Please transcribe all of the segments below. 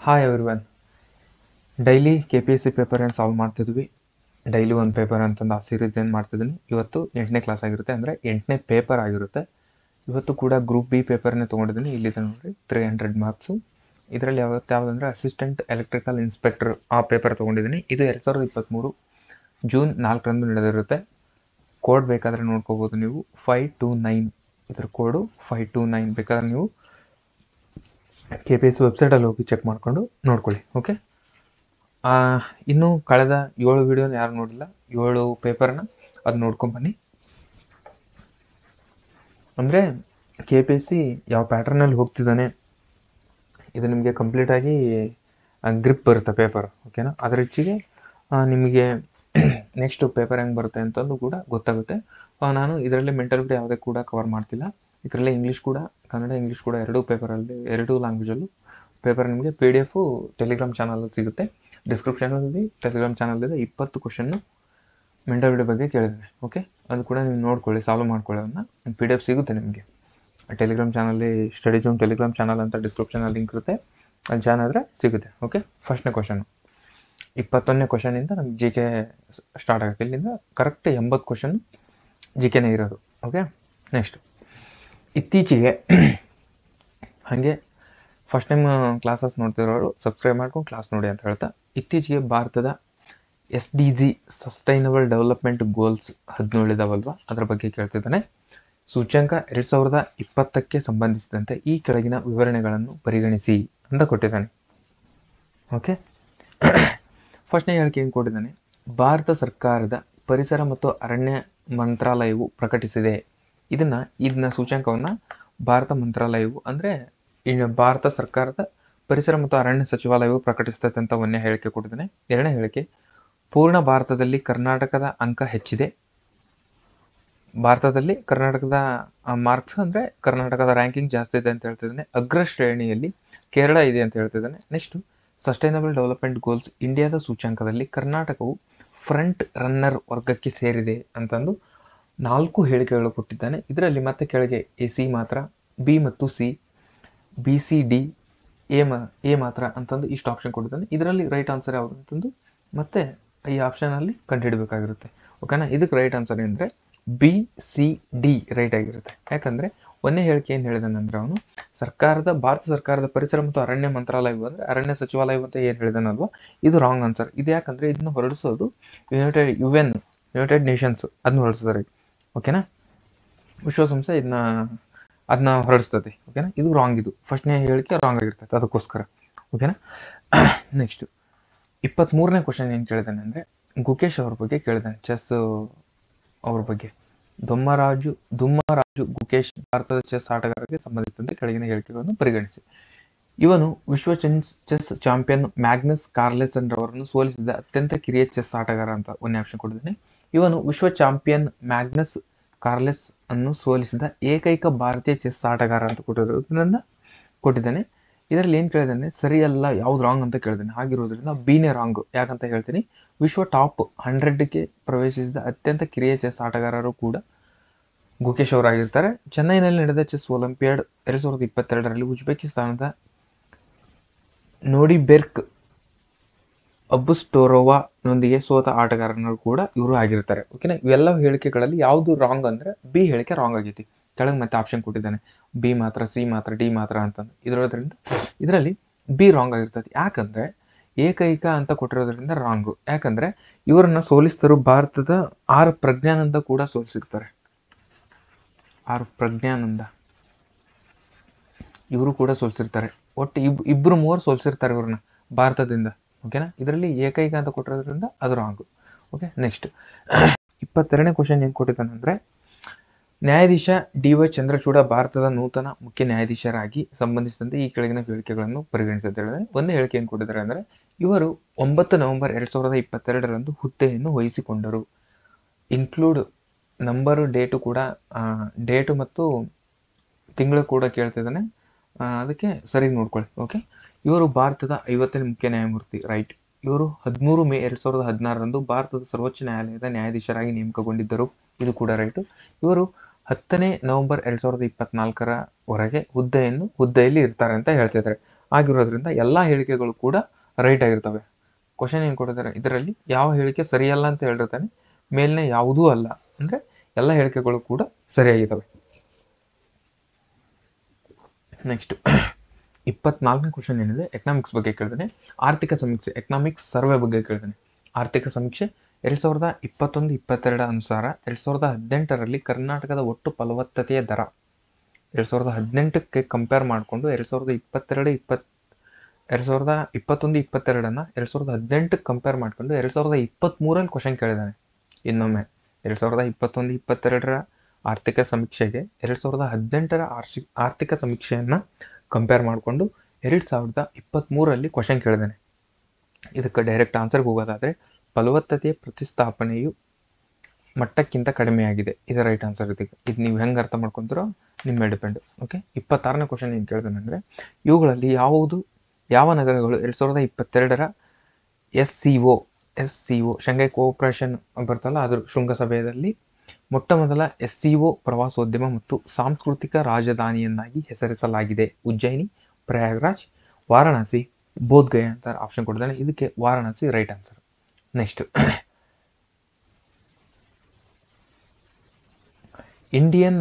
Hi everyone. Daily KPSC paper ಏನು solve ಮಾಡ್ತಿದ್ವಿ. Daily ಒಂದು ಪೇಪರ್ ಅಂತಂದು ಆ ಸೀರೀಸ್ ಏನು ಮಾಡ್ತಿದ್ದೀನಿ. ಇವತ್ತು 8ನೇ ಕ್ಲಾಸ್ ಆಗಿರುತ್ತೆ, ಅಂದರೆ 8ನೇ ಪೇಪರ್ ಆಗಿರುತ್ತೆ. ಇವತ್ತು ಕೂಡ ಗ್ರೂಪ್ ಬಿ ಪೇಪರ್ನೇ ತೊಗೊಂಡಿದ್ದೀನಿ. ಇಲ್ಲಿದೆ ನೋಡಿರಿ, 300 ಮಾರ್ಕ್ಸು. ಇದರಲ್ಲಿ ಯಾವುದಂದರೆ ಅಸಿಸ್ಟೆಂಟ್ ಎಲೆಕ್ಟ್ರಿಕಲ್ ಇನ್ಸ್ಪೆಕ್ಟರ್ ಆ ಪೇಪರ್ ತೊಗೊಂಡಿದ್ದೀನಿ. ಇದು 2023 ಜೂನ್ 4ರಂದು ನಡೆದಿರುತ್ತೆ. ಕೋಡ್ ಬೇಕಾದರೆ ನೋಡ್ಕೋಬೋದು ನೀವು, 529. ಇದ್ರ ಕೋಡು 529. ಬೇಕಾದ್ರೆ ನೀವು KPSC ವೆಬ್ಸೈಟಲ್ಲಿ ಹೋಗಿ ಚೆಕ್ ಮಾಡಿಕೊಂಡು ನೋಡ್ಕೊಳ್ಳಿ. ಓಕೆ, ಇನ್ನು ಕಳೆದ 7 ವಿಡಿಯೋನ ಯಾರು ನೋಡಿಲ್ಲ, 7 ಪೇಪರ್ನ ಅದು ನೋಡ್ಕೊಂಬನ್ನಿ. ಅಂದರೆ KPSC ಯಾವ ಪ್ಯಾಟರ್ನಲ್ಲಿ ಹೋಗ್ತಿದ್ದಾನೆ, ಇದು ನಿಮಗೆ ಕಂಪ್ಲೀಟಾಗಿ ಗ್ರಿಪ್ ಬರುತ್ತೆ ಪೇಪರ್. ಓಕೆನಾ, ಅದರ ಹೆಚ್ಚಿಗೆ ನಿಮಗೆ ನೆಕ್ಸ್ಟ್ ಪೇಪರ್ ಹೆಂಗೆ ಬರುತ್ತೆ ಅಂತಂದು ಕೂಡ ಗೊತ್ತಾಗುತ್ತೆ. ನಾನು ಇದರಲ್ಲಿ ಮೆಂಟಲಿಟಿ ಯಾವುದೇ ಕೂಡ ಕವರ್ ಮಾಡ್ತಿಲ್ಲ. ಇದರಲ್ಲೇ ಇಂಗ್ಲೀಷ್ ಕೂಡ, ಕನ್ನಡ ಇಂಗ್ಲೀಷ್ ಕೂಡ ಎರಡೂ ಪೇಪರಲ್ಲಿ, ಎರಡೂ ಲ್ಯಾಂಗ್ವೇಜಲ್ಲೂ ಪೇಪರ್ ನಿಮಗೆ PDF ಟೆಲಿಗ್ರಾಮ್ ಚಾನಲ್ ಸಿಗುತ್ತೆ. ಡಿಸ್ಕ್ರಿಪ್ಷನಲ್ಲಿ ಟೆಲಿಗ್ರಾಮ್ ಚಾನಲ್ ಇದೆ. 20 ಕ್ವಶನ್ನು ಮೆಂಟಲಿಟಿ ಬಗ್ಗೆ ಕೇಳಿದ್ದೇನೆ. ಓಕೆ, ಅದು ಕೂಡ ನೀವು ನೋಡ್ಕೊಳ್ಳಿ, ಸಾಲ್ವ್ ಮಾಡ್ಕೊಳ್ಳಿ. ಅದನ್ನ PDF ಸಿಗುತ್ತೆ ನಿಮಗೆ ಟೆಲಿಗ್ರಾಮ್ ಚಾನಲ್ಲಿ. ಸ್ಟಡಿ ಜೋನ್ ಟೆಲಿಗ್ರಾಮ್ ಚಾನಲ್ ಅಂತ ಡಿಸ್ಕ್ರಿಪ್ಷನಲ್ಲಿ ಲಿಂಕ್ ಇರುತ್ತೆ, ಅಲ್ಲಿ ಜಾಯ್ನ್ ಆದರೆ ಸಿಗುತ್ತೆ. ಓಕೆ, ಫಸ್ಟ್ನೇ ಕ್ವಶನ್ನು 21ನೇ ಕ್ವಶನಿಂದ ನಮ್ಗೆ GK ಸ್ಟಾರ್ಟ್ ಆಗುತ್ತೆ. ಇಲ್ಲಿಂದ ಕರೆಕ್ಟ್ 80 ಕ್ವಶನ್ GKನೇ ಇರೋದು. ಓಕೆ, ನೆಕ್ಸ್ಟ್ ಇತ್ತೀಚೆಗೆ ಹಾಗೆ ಫಸ್ಟ್ ಟೈಮ್ ಕ್ಲಾಸಸ್ ನೋಡ್ತಿರೋರು ಸಬ್ಸ್ಕ್ರೈಬ್ ಮಾಡ್ಕೊಂಡು ಕ್ಲಾಸ್ ನೋಡಿ ಅಂತ ಹೇಳ್ತಾ, ಇತ್ತೀಚೆಗೆ ಭಾರತದ SDG ಸಸ್ಟೈನಬಲ್ ಡೆವಲಪ್ಮೆಂಟ್ ಗೋಲ್ಸ್ 17 ಇದಾವಲ್ವಾ, ಅದರ ಬಗ್ಗೆ ಕೇಳ್ತಿದ್ದಾನೆ. ಸೂಚ್ಯಂಕ 2020ಕ್ಕೆ ಸಂಬಂಧಿಸಿದಂತೆ ಈ ಕೆಳಗಿನ ವಿವರಣೆಗಳನ್ನು ಪರಿಗಣಿಸಿ ಅಂತ ಕೊಟ್ಟಿದ್ದಾನೆ. ಓಕೆ, ಫಸ್ಟ್ನೇ ಹೇಳಿಕೆ ಏನು ಕೊಟ್ಟಿದ್ದಾನೆ, ಭಾರತ ಸರ್ಕಾರದ ಪರಿಸರ ಮತ್ತು ಅರಣ್ಯ ಮಂತ್ರಾಲಯವು ಪ್ರಕಟಿಸಿದೆ. ಇದನ್ನ ಸೂಚ್ಯಂಕವನ್ನು ಭಾರತ ಮಂತ್ರಾಲಯವು ಅಂದರೆ ಭಾರತ ಸರ್ಕಾರದ ಪರಿಸರ ಮತ್ತು ಅರಣ್ಯ ಸಚಿವಾಲಯವು ಪ್ರಕಟಿಸ್ತದೆ ಅಂತ ಒಂದನೇ ಹೇಳಿಕೆ ಕೊಟ್ಟಿದ್ದಾನೆ. ಎರಡನೇ ಹೇಳಿಕೆ, ಪೂರ್ಣ ಭಾರತದಲ್ಲಿ ಕರ್ನಾಟಕದ ಅಂಕ ಹೆಚ್ಚಿದೆ. ಭಾರತದಲ್ಲಿ ಕರ್ನಾಟಕದ ಮಾರ್ಕ್ಸ್ ಅಂದರೆ ಕರ್ನಾಟಕದ ರ್ಯಾಂಕಿಂಗ್ ಜಾಸ್ತಿ ಇದೆ ಅಂತ ಹೇಳ್ತಿದ್ದಾನೆ. ಅಗ್ರ ಶ್ರೇಣಿಯಲ್ಲಿ ಕೇರಳ ಇದೆ ಅಂತ ಹೇಳ್ತಿದ್ದಾನೆ. ನೆಕ್ಸ್ಟು ಸಸ್ಟೈನಬಲ್ ಡೆವಲಪ್ಮೆಂಟ್ ಗೋಲ್ಸ್ ಇಂಡಿಯಾದ ಸೂಚ್ಯಂಕದಲ್ಲಿ ಕರ್ನಾಟಕವು ಫ್ರಂಟ್ ರನ್ನರ್ ವರ್ಗಕ್ಕೆ ಸೇರಿದೆ ಅಂತಂದು 4 ಹೇಳಿಕೆಗಳು ಕೊಟ್ಟಿದ್ದಾನೆ. ಇದರಲ್ಲಿ ಮತ್ತೆ ಕೆಳಗೆ AC ಮಾತ್ರ, B ಮತ್ತು C, BC D, A ಮಾತ್ರ ಅಂತಂದು ಇಷ್ಟು ಆಪ್ಷನ್ ಕೊಟ್ಟಿದ್ದಾನೆ. ಇದರಲ್ಲಿ ರೈಟ್ ಆನ್ಸರ್ ಯಾವುದು ಅಂತಂದು ಮತ್ತೆ ಈ ಆಪ್ಷನಲ್ಲಿ ಕಂಡುಹಿಡಬೇಕಾಗಿರುತ್ತೆ. ಓಕೆನಾ, ಇದಕ್ಕೆ ರೈಟ್ ಆನ್ಸರ್ ಅಂದರೆ BCD ರೈಟ್ ಆಗಿರುತ್ತೆ. ಯಾಕಂದರೆ ಒಂದೇ ಹೇಳಿಕೆ ಏನು ಹೇಳಿದಾನೆ ಅಂದರೆ, ಅವನು ಭಾರತ ಸರ್ಕಾರದ ಪರಿಸರ ಮತ್ತು ಅರಣ್ಯ ಮಂತ್ರಾಲಯವು ಅಂದರೆ ಅರಣ್ಯ ಸಚಿವಾಲಯ ಅಂತ ಏನು ಹೇಳಿದಾನಲ್ವ, ಇದು ರಾಂಗ್ ಆನ್ಸರ್. ಇದು ಯಾಕಂದರೆ ಇದನ್ನು ಹೊರಡಿಸೋದು ಯುನೈಟೆಡ್ ನೇಷನ್ಸ್ ಅದನ್ನ ಹೊರಡಿಸ್ತಾರೆ. ಓಕೆನಾ, ವಿಶ್ವಸಂಸ್ಥೆ ಅದನ್ನ ಹೊರಡಿಸ್ತದೆ. ಓಕೆನಾ, ಇದು ರಾಂಗ್. ಇದು ಫಸ್ಟ್ನೇ ಹೇಳಿಕೆ ರಾಂಗ್ ಆಗಿರ್ತದೆ, ಅದಕ್ಕೋಸ್ಕರ. ಓಕೆನಾ, ನೆಕ್ಸ್ಟ್ 23ನೇ ಕ್ವಶನ್ ಏನು ಕೇಳಿದಾನೆ ಅಂದರೆ, ಗುಕೇಶ್ ಅವ್ರ ಬಗ್ಗೆ ಕೇಳಿದಾನೆ. ಚೆಸ್ ಅವ್ರ ಬಗ್ಗೆ ದುಮ್ಮರಾಜು ಗುಕೇಶ್ ಭಾರತದ ಚೆಸ್ ಆಟಗಾರರಿಗೆ ಸಂಬಂಧಿಸಿದಂತೆ ಕೆಳಗಿನ ಹೇಳಿಕೆಗಳನ್ನು ಪರಿಗಣಿಸಿ. ಇವನು ವಿಶ್ವ ಚೆಸ್ ಚಾಂಪಿಯನ್ ಮ್ಯಾಗ್ನಸ್ ಕಾರ್ಲ್ಸನ್ ರವರನ್ನು ಸೋಲಿಸಿದ ಅತ್ಯಂತ ಕಿರಿಯ ಚೆಸ್ ಆಟಗಾರ ಅಂತ ಒಂದೇ ಆಪ್ಷನ್ ಕೊಟ್ಟಿದ್ದಾನೆ. ಇವನು ವಿಶ್ವ ಚಾಂಪಿಯನ್ ಮ್ಯಾಗ್ನಸ್ ಕಾರ್ಲ್ಸ್ ಅನ್ನು ಸೋಲಿಸಿದ ಏಕೈಕ ಭಾರತೀಯ ಚೆಸ್ ಆಟಗಾರ ಅಂತ ಕೊಟ್ಟಿದ್ದಾನೆ. ಇದರಲ್ಲಿ ಏನು ಕೇಳಿದ್ದಾನೆ, ಸರಿ ಅಲ್ಲ, ಯಾವ್ದು ರಾಂಗ್ ಅಂತ ಕೇಳಿದ್ದಾನೆ. ಹಾಗಿರೋದ್ರಿಂದ ಬಿನೇ ರಾಂಗ್. ಯಾಕಂತ ಹೇಳ್ತೀನಿ, ವಿಶ್ವ ಟಾಪ್ 100ಕ್ಕೆ ಪ್ರವೇಶಿಸಿದ ಅತ್ಯಂತ ಕಿರಿಯ ಚೆಸ್ ಆಟಗಾರರು ಕೂಡ ಗುಕೇಶ್ ಅವರಾಗಿರ್ತಾರೆ. ಚೆನ್ನೈನಲ್ಲಿ ನಡೆದ ಚೆಸ್ ಒಲಿಂಪಿಯಾಡ್ 2022ರಲ್ಲಿ ಉಜ್ಬೇಕಿಸ್ತಾನದ ನೋಡಿಬೆರ್ಕ್ ಅಬುಸ್ಟೋರೋವಾ ನೊಂದಿಗೆ ಸೋತ ಆಟಗಾರರು ಕೂಡ ಇವರು ಆಗಿರ್ತಾರೆ. ಓಕೆನಾ, ಇವೆಲ್ಲ ಹೇಳಿಕೆಗಳಲ್ಲಿ ಯಾವುದು ರಾಂಗ್ ಅಂದರೆ B ಹೇಳಿಕೆ ರಾಂಗ್ ಆಗೈತಿ. ಕೆಳಗೆ ಮತ್ತೆ ಆಪ್ಷನ್ ಕೊಟ್ಟಿದ್ದಾನೆ, B ಮಾತ್ರ, C ಮಾತ್ರ, D ಮಾತ್ರ ಅಂತಂದು. ಇದರಲ್ಲಿ B ರಾಂಗ್ ಆಗಿರ್ತದೆ. ಯಾಕಂದರೆ ಏಕೈಕ ಅಂತ ಕೊಟ್ಟಿರೋದ್ರಿಂದ ರಾಂಗು. ಯಾಕಂದರೆ ಇವರನ್ನ ಸೋಲಿಸಿದರು ಭಾರತದ R ಪ್ರಜ್ಞಾನಂದ ಕೂಡ ಸೋಲಿಸಿರ್ತಾರೆ. R ಪ್ರಜ್ಞಾನಂದ ಇವರು ಕೂಡ ಸೋಲಿಸಿರ್ತಾರೆ. ಒಟ್ಟು ಇಬ್ಬರು ಮೂವರು ಸೋಲಿಸಿರ್ತಾರೆ ಇವ್ರನ್ನ ಭಾರತದಿಂದ. ಓಕೆನಾ, ಇದರಲ್ಲಿ ಏಕೈಕ ಅಂತ ಕೊಟ್ಟಿರೋದ್ರಿಂದ ಅದು ರಾಂಗು. ಓಕೆ, ನೆಕ್ಸ್ಟ್ 22ನೇ ಕ್ವಶನ್ ಏನು ಕೊಟ್ಟಿದ್ದಾನೆ ಅಂದರೆ, ನ್ಯಾಯಾಧೀಶ DY ಚಂದ್ರಚೂಡ ಭಾರತದ ನೂತನ ಮುಖ್ಯ ನ್ಯಾಯಾಧೀಶರಾಗಿ ಸಂಬಂಧಿಸಿದಂತೆ ಈ ಕೆಳಗಿನ ಹೇಳಿಕೆಗಳನ್ನು ಪರಿಗಣಿಸಿದ್ದೇವೆ. ಒಂದೇ ಹೇಳಿಕೆ ಏನು ಕೊಟ್ಟಿದ್ದಾರೆ ಅಂದರೆ, ಇವರು 9 ನವೆಂಬರ್ 2022ರಂದು ಹುದ್ದೆಯನ್ನು ವಹಿಸಿಕೊಂಡರು. ಇನ್ಕ್ಲೂಡ್ ನಂಬರು, ಡೇಟು ಕೂಡ, ಡೇಟು ಮತ್ತು ತಿಂಗಳು ಕೂಡ ಕೇಳ್ತಿದ್ದಾನೆ. ಅದಕ್ಕೆ ಸರಿ ನೋಡ್ಕೊಳ್ಳಿ. ಓಕೆ, ಇವರು ಭಾರತದ 50ನೇ ಮುಖ್ಯ ನ್ಯಾಯಮೂರ್ತಿ. ರೈಟ್. ಇವರು 13 ಮೇ 2016ರಂದು ಭಾರತದ ಸರ್ವೋಚ್ಚ ನ್ಯಾಯಾಲಯದ ನ್ಯಾಯಾಧೀಶರಾಗಿ ನೇಮಕಗೊಂಡಿದ್ದರು. ಇದು ಕೂಡ ರೈಟು. ಇವರು 10ನೇ ನವೆಂಬರ್ 2024ರವರೆಗೆ ಹುದ್ದೆಯಲ್ಲಿ ಇರ್ತಾರೆ ಅಂತ ಹೇಳ್ತಿದ್ದಾರೆ. ಆಗಿರೋದ್ರಿಂದ ಎಲ್ಲ ಹೇಳಿಕೆಗಳು ಕೂಡ ರೈಟ್ ಆಗಿರ್ತವೆ. ಕ್ವಶನ್ ಏನು ಕೊಟ್ಟಿದ್ದಾರೆ ಇದರಲ್ಲಿ, ಯಾವ ಹೇಳಿಕೆ ಸರಿಯಲ್ಲ ಅಂತ ಹೇಳಿರ್ತಾನೆ, ಮೇಲಿನ ಯಾವುದೂ ಅಲ್ಲ ಅಂದರೆ ಎಲ್ಲ ಹೇಳಿಕೆಗಳು ಕೂಡ ಸರಿಯಾಗಿದ್ದಾವೆ. ನೆಕ್ಸ್ಟ್ 24ನೇ ಕ್ವಶನ್ ಏನಿದೆ, ಎಕನಾಮಿಕ್ಸ್ ಬಗ್ಗೆ ಕೇಳಿದಾನೆ. ಆರ್ಥಿಕ ಸಮೀಕ್ಷೆ ಎಕನಾಮಿಕ್ಸ್ ಸರ್ವೆ ಬಗ್ಗೆ ಕೇಳಿದಾನೆ. ಆರ್ಥಿಕ ಸಮೀಕ್ಷೆ 2021-22 ಅನುಸಾರ 2018ರಲ್ಲಿ ಕರ್ನಾಟಕದ ಒಟ್ಟು ಫಲವತ್ತತೆಯ ದರ 2018ಕ್ಕೆ ಕಂಪೇರ್ ಮಾಡಿಕೊಂಡು 2021-22ನ 2018ಕ್ಕೆ ಕಂಪೇರ್ ಮಾಡಿಕೊಂಡು 2023ರಲ್ಲಿ ಕ್ವಶನ್ ಕೇಳಿದಾನೆ. ಇನ್ನೊಮ್ಮೆ 2021-22ರ ಆರ್ಥಿಕ ಸಮೀಕ್ಷೆಗೆ 2018ರ ಆರ್ಥಿಕ ಸಮೀಕ್ಷೆಯನ್ನು ಕಂಪೇರ್ ಮಾಡಿಕೊಂಡು 2023ರಲ್ಲಿ ಕ್ವಶನ್ ಕೇಳಿದಾನೆ. ಇದಕ್ಕೆ ಡೈರೆಕ್ಟ್ ಆನ್ಸರ್ಗೆ ಹೋಗೋದಾದರೆ ಫಲವತ್ತತೆಯ ಪ್ರತಿಸ್ಥಾಪನೆಯು ಮಟ್ಟಕ್ಕಿಂತ ಕಡಿಮೆಯಾಗಿದೆ. ಇದು ರೈಟ್ ಆನ್ಸರ್. ಇದಕ್ಕೆ ಇದು ನೀವು ಹೆಂಗೆ ಅರ್ಥ ಮಾಡ್ಕೊತೀರೋ ನಿಮ್ಮ ಮೇಲೆ ಡಿಪೆಂಡ್. ಓಕೆ, 26ನೇ ಕ್ವಶನ್ ಏನು ಕೇಳಿದಾನೆ ಅಂದರೆ, ಇವುಗಳಲ್ಲಿ ಯಾವ ನಗರಗಳು 2022ರ S C O Shanghai cooperation ಬರ್ತಲ್ಲ ಅದ್ರ ಶೃಂಗಸಭೆಯಲ್ಲಿ ಮೊಟ್ಟ ಮೊದಲ SCO ಪ್ರವಾಸೋದ್ಯಮ ಮತ್ತು ಸಾಂಸ್ಕೃತಿಕ ರಾಜಧಾನಿಯನ್ನಾಗಿ ಹೆಸರಿಸಲಾಗಿದೆ? ಉಜ್ಜಯಿನಿ, ಪ್ರಯಾಗ್ರಾಜ್, ವಾರಣಾಸಿ, ಬೋಧ್ಗಯಾ ಅಂತ ಆಪ್ಷನ್ ಕೊಟ್ಟಿದ್ದಾನೆ. ಇದಕ್ಕೆ Varanasi right answer. Next Indian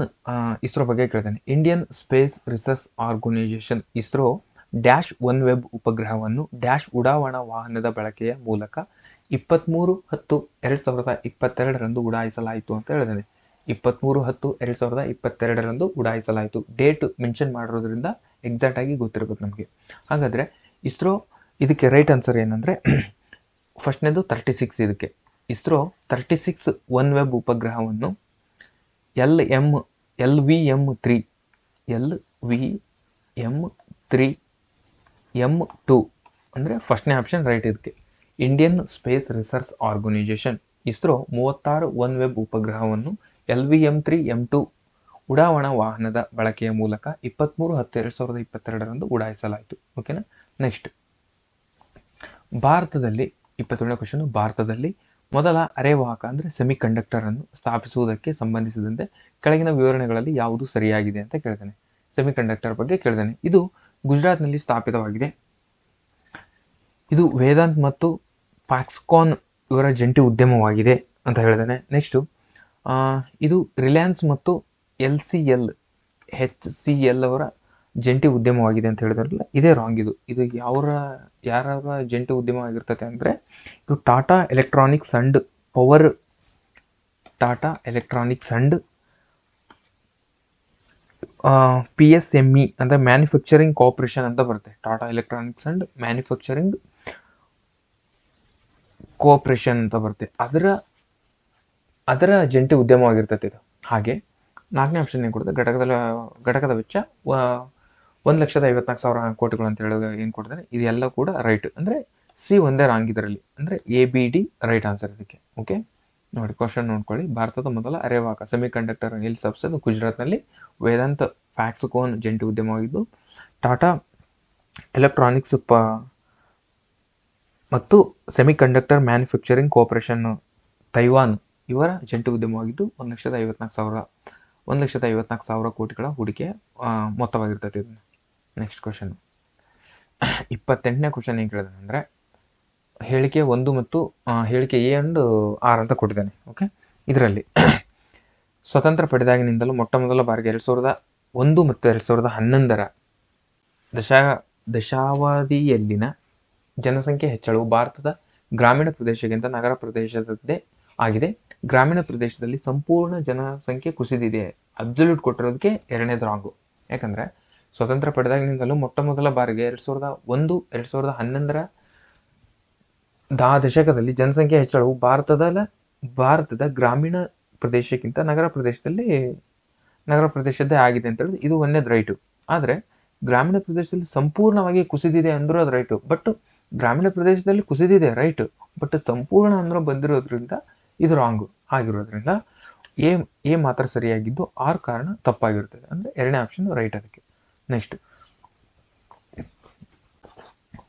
ISRO ಬಗ್ಗೆ ಕೇಳ್ತಾನೆ. Indian space research organisation ISRO dash OneWeb ಉಪಗ್ರಹವನ್ನು ಡ್ಯಾಶ್ ಉಡಾವಣಾ ವಾಹನದ ಬಳಕೆಯ ಮೂಲಕ 23/10/2022ರಂದು ಉಡಾಯಿಸಲಾಯಿತು ಅಂತ ಹೇಳಿದ್ದಾನೆ. 23/10/2022ರಂದು ಉಡಾಯಿಸಲಾಯಿತು. ಡೇಟ್ ಮೆನ್ಷನ್ ಮಾಡಿರೋದ್ರಿಂದ ಎಕ್ಸಾಕ್ಟ್ ಆಗಿ ಗೊತ್ತಿರಬೇಕು ನಮಗೆ. ಹಾಗಾದ್ರೆ ಇಸ್ರೋ ಇದಕ್ಕೆ ರೈಟ್ ಆನ್ಸರ್ ಏನಂದ್ರೆ ಫಸ್ಟ್ನೇದು 36. ಇದಕ್ಕೆ ಇಸ್ರೋ 36 ಒನ್ ವೆಬ್ ಉಪಗ್ರಹವನ್ನು LVM3 ಅಂದರೆ ಫಸ್ಟ್ನೇ ಆಪ್ಷನ್ ರೈಟ್. ಇದಕ್ಕೆ Indian space research organisation ISRO 36 OneWeb ಉಪಗ್ರಹವನ್ನು LVM3 ಉಡಾವಣಾ ವಾಹನದ ಬಳಕೆಯ ಮೂಲಕ 23/10/2022ರಂದು ಉಡಾಯಿಸಲಾಯಿತು. ಓಕೆನಾ. ನೆಕ್ಸ್ಟ್ ಭಾರತದಲ್ಲಿ 27ನೇ ಕ್ವಶನ್, ಭಾರತದಲ್ಲಿ ಮೊದಲ ಅರೆವಾಹಕ ಅಂದರೆ ಸೆಮಿ ಕಂಡಕ್ಟರ್ ಅನ್ನು ಸ್ಥಾಪಿಸುವುದಕ್ಕೆ ಸಂಬಂಧಿಸಿದಂತೆ ಕೆಳಗಿನ ವಿವರಣೆಗಳಲ್ಲಿ ಯಾವುದು ಸರಿಯಾಗಿದೆ ಅಂತ ಕೇಳ್ತಾನೆ. ಸೆಮಿ ಕಂಡಕ್ಟರ್ ಬಗ್ಗೆ ಕೇಳ್ತಾನೆ. ಇದು ಗುಜರಾತ್ನಲ್ಲಿ ಸ್ಥಾಪಿತವಾಗಿದೆ. ಇದು ವೇದಾಂತ್ ಮತ್ತು ಫಾಕ್ಸ್ಕಾನ್ ಇವರ ಜಂಟಿ ಉದ್ಯಮವಾಗಿದೆ ಅಂತ ಹೇಳಿದಾನೆ. ನೆಕ್ಸ್ಟು ಇದು ರಿಲಯನ್ಸ್ ಮತ್ತು HCL ಅವರ ಜಂಟಿ ಉದ್ಯಮವಾಗಿದೆ ಅಂತ ಹೇಳಿದಾರಲ್ಲ, ಇದೇ ರಾಂಗ್. ಇದು ಯಾರ ಜಂಟಿ ಉದ್ಯಮ ಆಗಿರ್ತದೆ ಅಂದರೆ ಇದು ಟಾಟಾ ಎಲೆಕ್ಟ್ರಾನಿಕ್ಸ್ ಅಂಡ್ PSME ಅಂದರೆ ಮ್ಯಾನುಫ್ಯಾಕ್ಚರಿಂಗ್ ಕಾರ್ಪೊರೇಷನ್ ಅಂತ ಬರುತ್ತೆ. Tata electronics and manufacturing cooperation ಅಂತ ಬರುತ್ತೆ. ಅದರ ಜಂಟಿ ಉದ್ಯಮವಾಗಿರ್ತದೆ ಇದು. ಹಾಗೆ 4ನೇ ಆಪ್ಷನ್ ಏನು ಕೊಡುತ್ತೆ, ಘಟಕದ ವೆಚ್ಚ 1,54,000 ಕೋಟಿಗಳು ಅಂತ ಹೇಳೋದು ಏನು ಕೊಡ್ತಾನೆ. ಇದೆಲ್ಲ ಕೂಡ ರೈಟ್. ಅಂದರೆ ಸಿ ಒಂದೇ ರಾಂಗ್ ಇದರಲ್ಲಿ, ಅಂದರೆ ABD ರೈಟ್ ಆನ್ಸರ್ ಇದಕ್ಕೆ. ಓಕೆ ನೋಡಿ, ಕ್ವಶನ್ ನೋಡ್ಕೊಳ್ಳಿ. ಭಾರತದ ಮೊದಲ ಅರೆವಾಹಕ ಸೆಮಿ ಕಂಡಕ್ಟರ್ ಎಲ್ಲಿ ಸ್ಥಾಪಿಸೋದು? ಗುಜರಾತ್ನಲ್ಲಿ ವೇದಾಂತ್ ಫಾಕ್ಸ್ಕಾನ್ ಜಂಟಿ ಉದ್ಯಮವಾಗಿದ್ದು, ಟಾಟಾ ಎಲೆಕ್ಟ್ರಾನಿಕ್ಸ್ ಮತ್ತು semi conductor manufacturing cooperation Taiwan ಇವರ ಜಂಟಿ ಉದ್ಯಮವಾಗಿದ್ದು 1,54,000 ಕೋಟಿಗಳ ಹೂಡಿಕೆ ಮೊತ್ತವಾಗಿರ್ತದೆ ಇದು. ನೆಕ್ಸ್ಟ್ ಕ್ವಶನ್ 28ನೇ ಕ್ವಶನ್ ಏನು ಕೇಳಿದಾನೆ ಅಂದರೆ, ಹೇಳಿಕೆ 1 ಮತ್ತು ಹೇಳಿಕೆ A and R ಅಂತ ಕೊಟ್ಟಿದ್ದಾನೆ. ಓಕೆ, ಇದರಲ್ಲಿ ಸ್ವತಂತ್ರ ಪಡೆದಾಗಿನಿಂದಲೂ ಮೊಟ್ಟ ಮೊದಲ ಬಾರಿಗೆ 2001 ಮತ್ತು 2011ರ ದಶಾವಧಿಯಲ್ಲಿನ ಜನಸಂಖ್ಯೆ ಹೆಚ್ಚಳವು ಭಾರತದ ಗ್ರಾಮೀಣ ಪ್ರದೇಶಕ್ಕಿಂತ ನಗರ ಪ್ರದೇಶದದ್ದೇ ಆಗಿದೆ. ಗ್ರಾಮೀಣ ಪ್ರದೇಶದಲ್ಲಿ ಸಂಪೂರ್ಣ ಜನಸಂಖ್ಯೆ ಕುಸಿದಿದೆ. ಅಬ್ಸಲ್ಯೂಟ್ ಕೊಟ್ಟಿರೋದಕ್ಕೆ ಎರಡನೇದು ರಾಂಗು. ಯಾಕಂದರೆ ಸ್ವತಂತ್ರ ಪಡೆದಾಗಿನಿಂದಲೂ ಮೊಟ್ಟ ಮೊದಲ ಬಾರಿಗೆ 2001-2011ರ ದಶಕದಲ್ಲಿ ಜನಸಂಖ್ಯೆ ಹೆಚ್ಚಳವು ಭಾರತದ ಗ್ರಾಮೀಣ ಪ್ರದೇಶಕ್ಕಿಂತ ನಗರ ಪ್ರದೇಶದ್ದೇ ಆಗಿದೆ ಅಂತ ಹೇಳಿದ್ರೆ ಇದು ಒಂದೇದು ರೈಟು. ಆದರೆ ಗ್ರಾಮೀಣ ಪ್ರದೇಶದಲ್ಲಿ ಸಂಪೂರ್ಣವಾಗಿ ಕುಸಿದಿದೆ ಅಂದ್ರೂ ಅದು ರೈಟು. ಬಟ್ ಗ್ರಾಮೀಣ ಪ್ರದೇಶದಲ್ಲಿ ಕುಸಿದಿದೆ ರೈಟು, ಬಟ್ ಸಂಪೂರ್ಣ ಅಂದ್ರೂ ಬಂದಿರೋದ್ರಿಂದ ಇದು ರಾಂಗು. ಆಗಿರೋದ್ರಿಂದ ಎ ಮಾತ್ರ ಸರಿಯಾಗಿದ್ದು ಆರ್ ಕಾರಣ ತಪ್ಪಾಗಿರುತ್ತದೆ. ಅಂದರೆ ಎರಡನೇ ಆಪ್ಷನ್ ರೈಟ್ ಅದಕ್ಕೆ. ನೆಕ್ಸ್ಟ್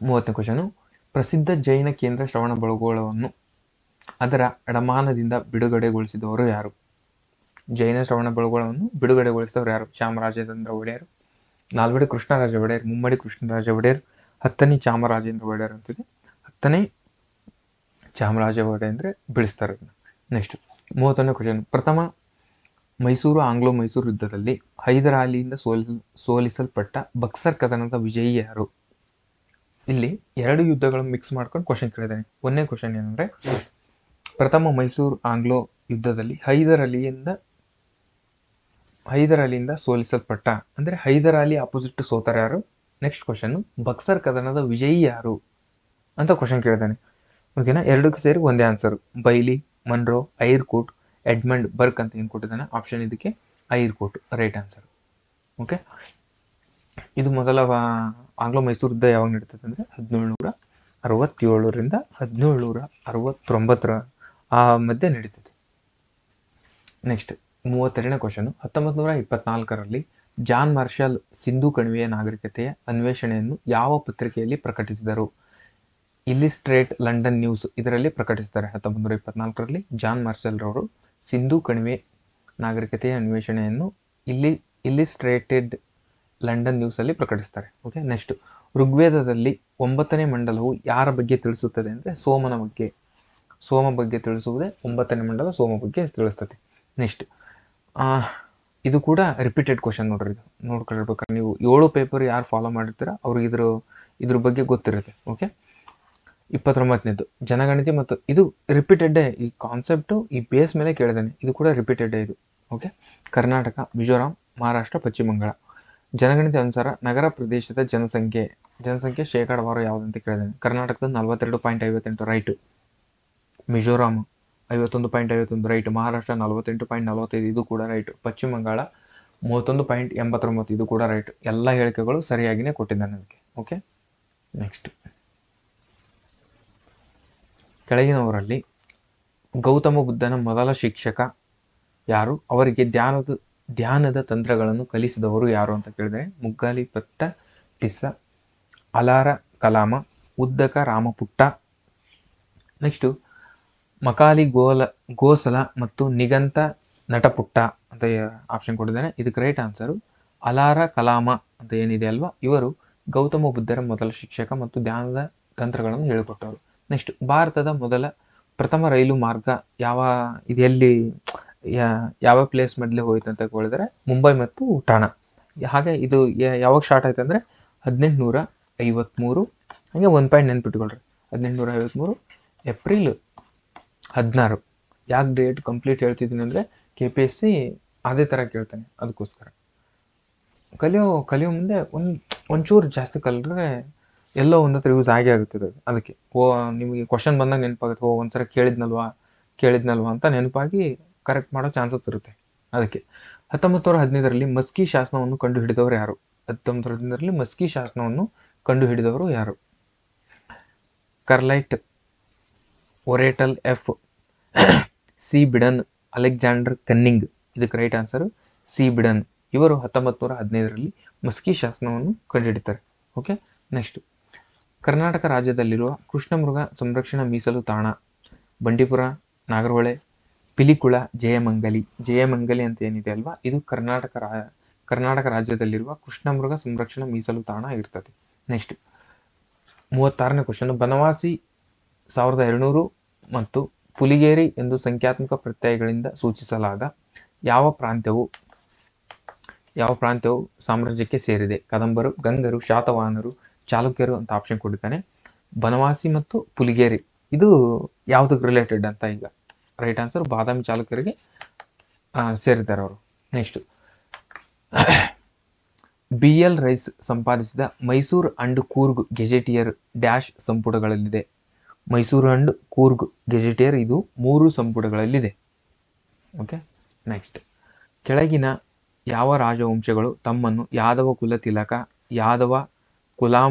30ನೇ ಕ್ವಶನು, ಪ್ರಸಿದ್ಧ ಜೈನ ಕೇಂದ್ರ ಶ್ರವಣಬೆಳಗೊಳವನ್ನು ಅದರ ಅಡಮಾನದಿಂದ ಬಿಡುಗಡೆಗೊಳಿಸಿದವರು ಯಾರು? ಜೈನ ಶ್ರವಣಬೆಳಗೊಳವನ್ನು ಬಿಡುಗಡೆಗೊಳಿಸಿದವರು ಯಾರು? ಚಾಮರಾಜೇಂದ್ರ ಒಡೆಯರ್, ನಾಲ್ವಡಿ ಕೃಷ್ಣರಾಜ ಒಡೆಯರ್, ಮುಮ್ಮಡಿ ಕೃಷ್ಣರಾಜ ಒಡೆಯರ್, 10ನೇ ಚಾಮರಾಜೇಂದ್ರ ಒಡೆಯರ್ ಅಂತಿದೆ. 10ನೇ ಚಾಮರಾಜ ಒಡೆಯರ್ ಬೀಳಿಸ್ತಾರೆ. ನೆಕ್ಸ್ಟ್ 31ನೇ ಕ್ವಶನ್. ಪ್ರಥಮ ಮೈಸೂರು ಆಂಗ್ಲೋ ಮೈಸೂರು ಯುದ್ಧದಲ್ಲಿ ಹೈದರ್ ಅಲಿಯಿಂದ ಸೋಲಿಸಲ್ಪಟ್ಟ ಬಕ್ಸರ್ ಕದನದ ವಿಜಯಿ ಯಾರು? ಇಲ್ಲಿ 2 ಯುದ್ಧಗಳನ್ನು ಮಿಕ್ಸ್ ಮಾಡ್ಕೊಂಡು ಕ್ವಶನ್ ಕೇಳಿದ್ದಾನೆ. 1ನೇ ಕ್ವಶನ್ ಏನಂದ್ರೆ, ಪ್ರಥಮ ಮೈಸೂರು ಆಂಗ್ಲೋ ಯುದ್ಧದಲ್ಲಿ ಹೈದರ್ ಅಲಿಯಿಂದ ಸೋಲಿಸಲ್ಪಟ್ಟ ಅಂದ್ರೆ ಹೈದರ್ ಅಲಿ ಅಪೋಸಿಟ್ ಸೋತರ ಯಾರು? ನೆಕ್ಸ್ಟ್ ಕ್ವಶನ್, ಬಕ್ಸರ್ ಕದನದ ವಿಜಯಿ ಯಾರು ಅಂತ ಕ್ವಶನ್ ಕೇಳಿದ್ದಾನೆ. ಓಕೆನಾ? ಎರಡಕ್ಕೂ ಸೇರಿ ಒಂದೇ ಆನ್ಸರ್. ಬೈಲಿ, ಮನ್ರೋ, ಐರ್ಕೋಟ್, ಎಡ್ಮಂಡ್ ಬರ್ಕ್ ಅಂತ ಏನ್ ಕೊಟ್ಟಿದ್ದಾನೆ ಆಪ್ಷನ್, ಇದಕ್ಕೆ ಐರ್ಕೋಟ್ ರೈಟ್ ಆನ್ಸರ್. ಓಕೆ, ಇದು ಮೊದಲ ಆಂಗ್ಲೋ ಮೈಸೂರು ಯುದ್ಧ ಯಾವಾಗ ನಡೀತದೆ ಅಂದ್ರೆ 1767ರಿಂದ 1769 ಆ ಮಧ್ಯೆ ನಡೀತದೆ. ನೆಕ್ಸ್ಟ್ 32ನೇ ಕ್ವಶನ್. 1924ರಲ್ಲಿ ಜಾನ್ ಮಾರ್ಷಲ್ ಸಿಂಧೂ ಕಣಿವೆಯ ನಾಗರಿಕತೆಯ ಅನ್ವೇಷಣೆಯನ್ನು ಯಾವ ಪತ್ರಿಕೆಯಲ್ಲಿ ಪ್ರಕಟಿಸಿದರು? ಇಲ್ಲಿಸ್ಟ್ರೇಟ್ ಲಂಡನ್ ನ್ಯೂಸ್ ಇದರಲ್ಲಿ ಪ್ರಕಟಿಸಿದ್ದಾರೆ. 1924ರಲ್ಲಿ ಜಾನ್ ಮಾರ್ಷಲ್ ರವರು ಸಿಂಧೂ ಕಣಿವೆ ನಾಗರಿಕತೆಯ ಅನ್ವೇಷಣೆಯನ್ನು ಇಲ್ಲಿಸ್ಟ್ರೇಟೆಡ್ ಲಂಡನ್ ನ್ಯೂಸ್ ಅಲ್ಲಿ ಪ್ರಕಟಿಸ್ತಾರೆ. ಓಕೆ, ನೆಕ್ಸ್ಟ್ ಋಗ್ವೇದದಲ್ಲಿ 9ನೇ ಮಂಡಲವು ಯಾರ ಬಗ್ಗೆ ತಿಳಿಸುತ್ತದೆ ಅಂದ್ರೆ ಸೋಮನ ಬಗ್ಗೆ. ಸೋಮ ಬಗ್ಗೆ ತಿಳಿಸುವುದೇ 9ನೇ ಮಂಡಲ, ಸೋಮ ಬಗ್ಗೆ ತಿಳಿಸ್ತದೆ. ನೆಕ್ಸ್ಟ್ ಇದು ಕೂಡ ರಿಪೀಟೆಡ್ ಕ್ವಶನ್ ನೋಡ್ರಿ, ಇದು ನೋಡ್ಕೊಳ್ಬೇಕಾದ್ರೆ ನೀವು 7 ಪೇಪರ್ ಯಾರು ಫಾಲೋ ಮಾಡಿರ್ತೀರಾ ಅವ್ರಿಗೆ ಇದ್ರ ಬಗ್ಗೆ ಗೊತ್ತಿರುತ್ತೆ. ಓಕೆ, 29ನೇದು ಜನಗಣತಿ, ಮತ್ತು ಇದು ರಿಪೀಟೆಡ್, ಈ ಕಾನ್ಸೆಪ್ಟ್ ಈ ಬೇಸ್ ಮೇಲೆ ಕೇಳಿದಾನೆ, ಇದು ಕೂಡ ರಿಪೀಟೆಡ್ ಇದು. ಓಕೆ, ಕರ್ನಾಟಕ, ಮಿಜೋರಾಂ, ಮಹಾರಾಷ್ಟ್ರ, ಪಶ್ಚಿಮ ಬಂಗಾಳ ಜನಗಣತಿ ಅನುಸಾರ ನಗರ ಪ್ರದೇಶದ ಜನಸಂಖ್ಯೆ ಶೇಕಡಾವಾರು ಯಾವುದಂತ ಕೇಳಿದಾನೆ. ಕರ್ನಾಟಕದ 42.58 ರೈಟ್, ಮಿಜೋರಾಂ 51.51 ರೈಟ್, ಮಹಾರಾಷ್ಟ್ರ 48.45 ಇದು ಕೂಡ ರೈಟ್, ಪಶ್ಚಿಮ ಬಂಗಾಳ 31.89 ಇದು ಕೂಡ ರೈಟ್. ಎಲ್ಲ ಹೇಳಿಕೆಗಳು ಸರಿಯಾಗಿನೇ ಕೊಟ್ಟಿದ್ದಾನೆ ಅದಕ್ಕೆ. ಓಕೆ, ನೆಕ್ಸ್ಟ್ ಕೆಳಗಿನವರಲ್ಲಿ ಗೌತಮ ಬುದ್ಧನ ಮೊದಲ ಶಿಕ್ಷಕ ಯಾರು? ಅವರಿಗೆ ಧ್ಯಾನದ ತಂತ್ರಗಳನ್ನು ಕಲಿಸಿದವರು ಯಾರು ಅಂತ ಕೇಳಿದರೆ ಮುಗ್ಗಾಲಿಪಟ್ಟ ಟಿಸ್ಸ, ಅಲಾರ ಕಲಾಮ, ಉದ್ದಕ ರಾಮಪುಟ್ಟ. ನೆಕ್ಸ್ಟ್ ಮಕಾಲಿ ಗೋಸಲ ಮತ್ತು ನಿಗಂತ ನಟಪುಟ್ಟ ಅಂತ ಆಪ್ಷನ್ ಕೊಟ್ಟಿದ್ದಾನೆ. ಇದಕ್ಕೆ ರೈಟ್ ಆನ್ಸರು ಅಲಾರ ಕಲಾಮ ಅಂತ ಏನಿದೆ ಅಲ್ವಾ, ಇವರು ಗೌತಮ ಬುದ್ಧರ ಮೊದಲ ಶಿಕ್ಷಕ ಮತ್ತು ಧ್ಯಾನದ ತಂತ್ರಗಳನ್ನು ಹೇಳಿಕೊಟ್ಟವರು. ನೆಕ್ಸ್ಟ್ ಭಾರತದ ಪ್ರಥಮ ರೈಲು ಮಾರ್ಗ ಯಾವ ಪ್ಲೇಸ್ ಮೇಲೆ ಹೋಯ್ತು ಅಂತ ಹೇಳಿದ್ರೆ ಮುಂಬೈ ಮತ್ತು ಠಾಣಾ. ಹಾಗೆ ಇದು ಯಾವಾಗ ಸ್ಟಾರ್ಟ್ ಆಯ್ತು ಅಂದ್ರೆ 1853. ಹಾಗೆ 1 ಪಾಯಿಂಟ್ ನೆನ್ಪಿಟ್ಕೊಳ್ರಿ, 1853 ಏಪ್ರಿಲ್ 16. ಯಾಕೆ ಡೇಟ್ ಕಂಪ್ಲೀಟ್ ಹೇಳ್ತಿದ್ದೀನಿ ಅಂದ್ರೆ KPSC ಅದೇ ತರ ಕೇಳ್ತಾನೆ, ಅದಕ್ಕೋಸ್ಕರ ಕಲಿಯೋ ಮುಂದೆ ಒಂಚೂರು ಜಾಸ್ತಿ ಕಲಿದ್ರೆ ಎಲ್ಲೋ ಒಂದತ್ರ ಯೂಸ್ ಆಗೇ ಆಗುತ್ತದೆ. ಅದಕ್ಕೆ ನಿಮಗೆ ಕ್ವಶನ್ ಬಂದಾಗ ನೆನಪಾಗುತ್ತೆ, ಒಂದ್ಸಲ ಕೇಳಿದ್ನಲ್ವಾ ಅಂತ ನೆನಪಾಗಿ ಕರೆಕ್ಟ್ ಮಾಡೋ ಚಾನ್ಸಸ್ ಇರುತ್ತೆ. ಅದಕ್ಕೆ 1915ರಲ್ಲಿ ಮಸ್ಕಿ ಶಾಸನವನ್ನು ಕಂಡು ಹಿಡಿದವರು ಯಾರು? 1915ರಲ್ಲಿ ಮಸ್ಕಿ ಶಾಸನವನ್ನು ಕಂಡು ಹಿಡಿದವರು ಯಾರು? ಕರ್ಲೈಟ್, ಒರೇಟಲ್ ಎಫ್, ಸಿ ಬಿಡನ್, ಅಲೆಕ್ಸಾಂಡರ್ ಕನ್ನಿಂಗ್. ಇದಕ್ಕೆ ರೈಟ್ ಆನ್ಸರ್ ಸಿ ಬಿಡನ್. ಇವರು 1915ರಲ್ಲಿ ಮಸ್ಕಿ ಶಾಸನವನ್ನು ಕಂಡುಹಿಡಿತಾರೆ. ಓಕೆ, ನೆಕ್ಸ್ಟ್ ಕರ್ನಾಟಕ ರಾಜ್ಯದಲ್ಲಿರುವ ಕೃಷ್ಣಮೃಗ ಸಂರಕ್ಷಣಾ ಮೀಸಲು ತಾಣ ಬಂಡೀಪುರ, ನಾಗರಹೊಳೆ, ಪಿಲಿಕುಳ, ಜಯಮಂಗಲಿ ಅಂತ ಏನಿದೆ ಅಲ್ವಾ, ಇದು ಕರ್ನಾಟಕ ರಾಜ್ಯದಲ್ಲಿರುವ ಕೃಷ್ಣಮೃಗ ಸಂರಕ್ಷಣಾ ಮೀಸಲು ತಾಣ ಇರ್ತದೆ. Next 36ನೇ question. ಬನವಾಸಿ 1200 ಮತ್ತು ಪುಲಿಗೇರಿ ಎಂದು ಸಂಖ್ಯಾತ್ಮಕ ಪ್ರತ್ಯಯಗಳಿಂದ ಸೂಚಿಸಲಾದ ಯಾವ ಪ್ರಾಂತ್ಯವು ಸಾಮ್ರಾಜ್ಯಕ್ಕೆ ಸೇರಿದೆ? ಕದಂಬರು, ಗಂಗರು, ಶಾತವಾಹನರು, ಚಾಲುಕ್ಯರು ಅಂತ ಆಪ್ಷನ್ ಕೊಟ್ಟಿದ್ದಾನೆ. ಬನವಾಸಿ ಮತ್ತು ಪುಲಿಗೇರಿ ಇದು ಯಾವ್ದಕ್ಕೆ ರಿಲೇಟೆಡ್ ಅಂತ ಈಗ ರೈಟ್ ಆನ್ಸರ್ ಬಾದಾಮಿ ಚಾಲುಕ್ಯರಿಗೆ ಸೇರಿದ್ದಾರೆ ಅವರು. ನೆಕ್ಸ್ಟ್ BL ರೈಸ್ ಸಂಪಾದಿಸಿದ Mysore and Coorg gazetteer dash ಸಂಪುಟಗಳಲ್ಲಿದೆ? ಮೈಸೂರು ಅಂಡ್ ಕೂರ್ಗ್ ಗೆಜೆಟಿಯರ್ ಇದು 3 ಸಂಪುಟಗಳಲ್ಲಿದೆ. ಓಕೆ, ನೆಕ್ಸ್ಟ್ ಕೆಳಗಿನ ಯಾವ ರಾಜವಂಶಗಳು ತಮ್ಮನ್ನು ಯಾದವ ಕುಲ ತಿಲಕ, ಯಾದವ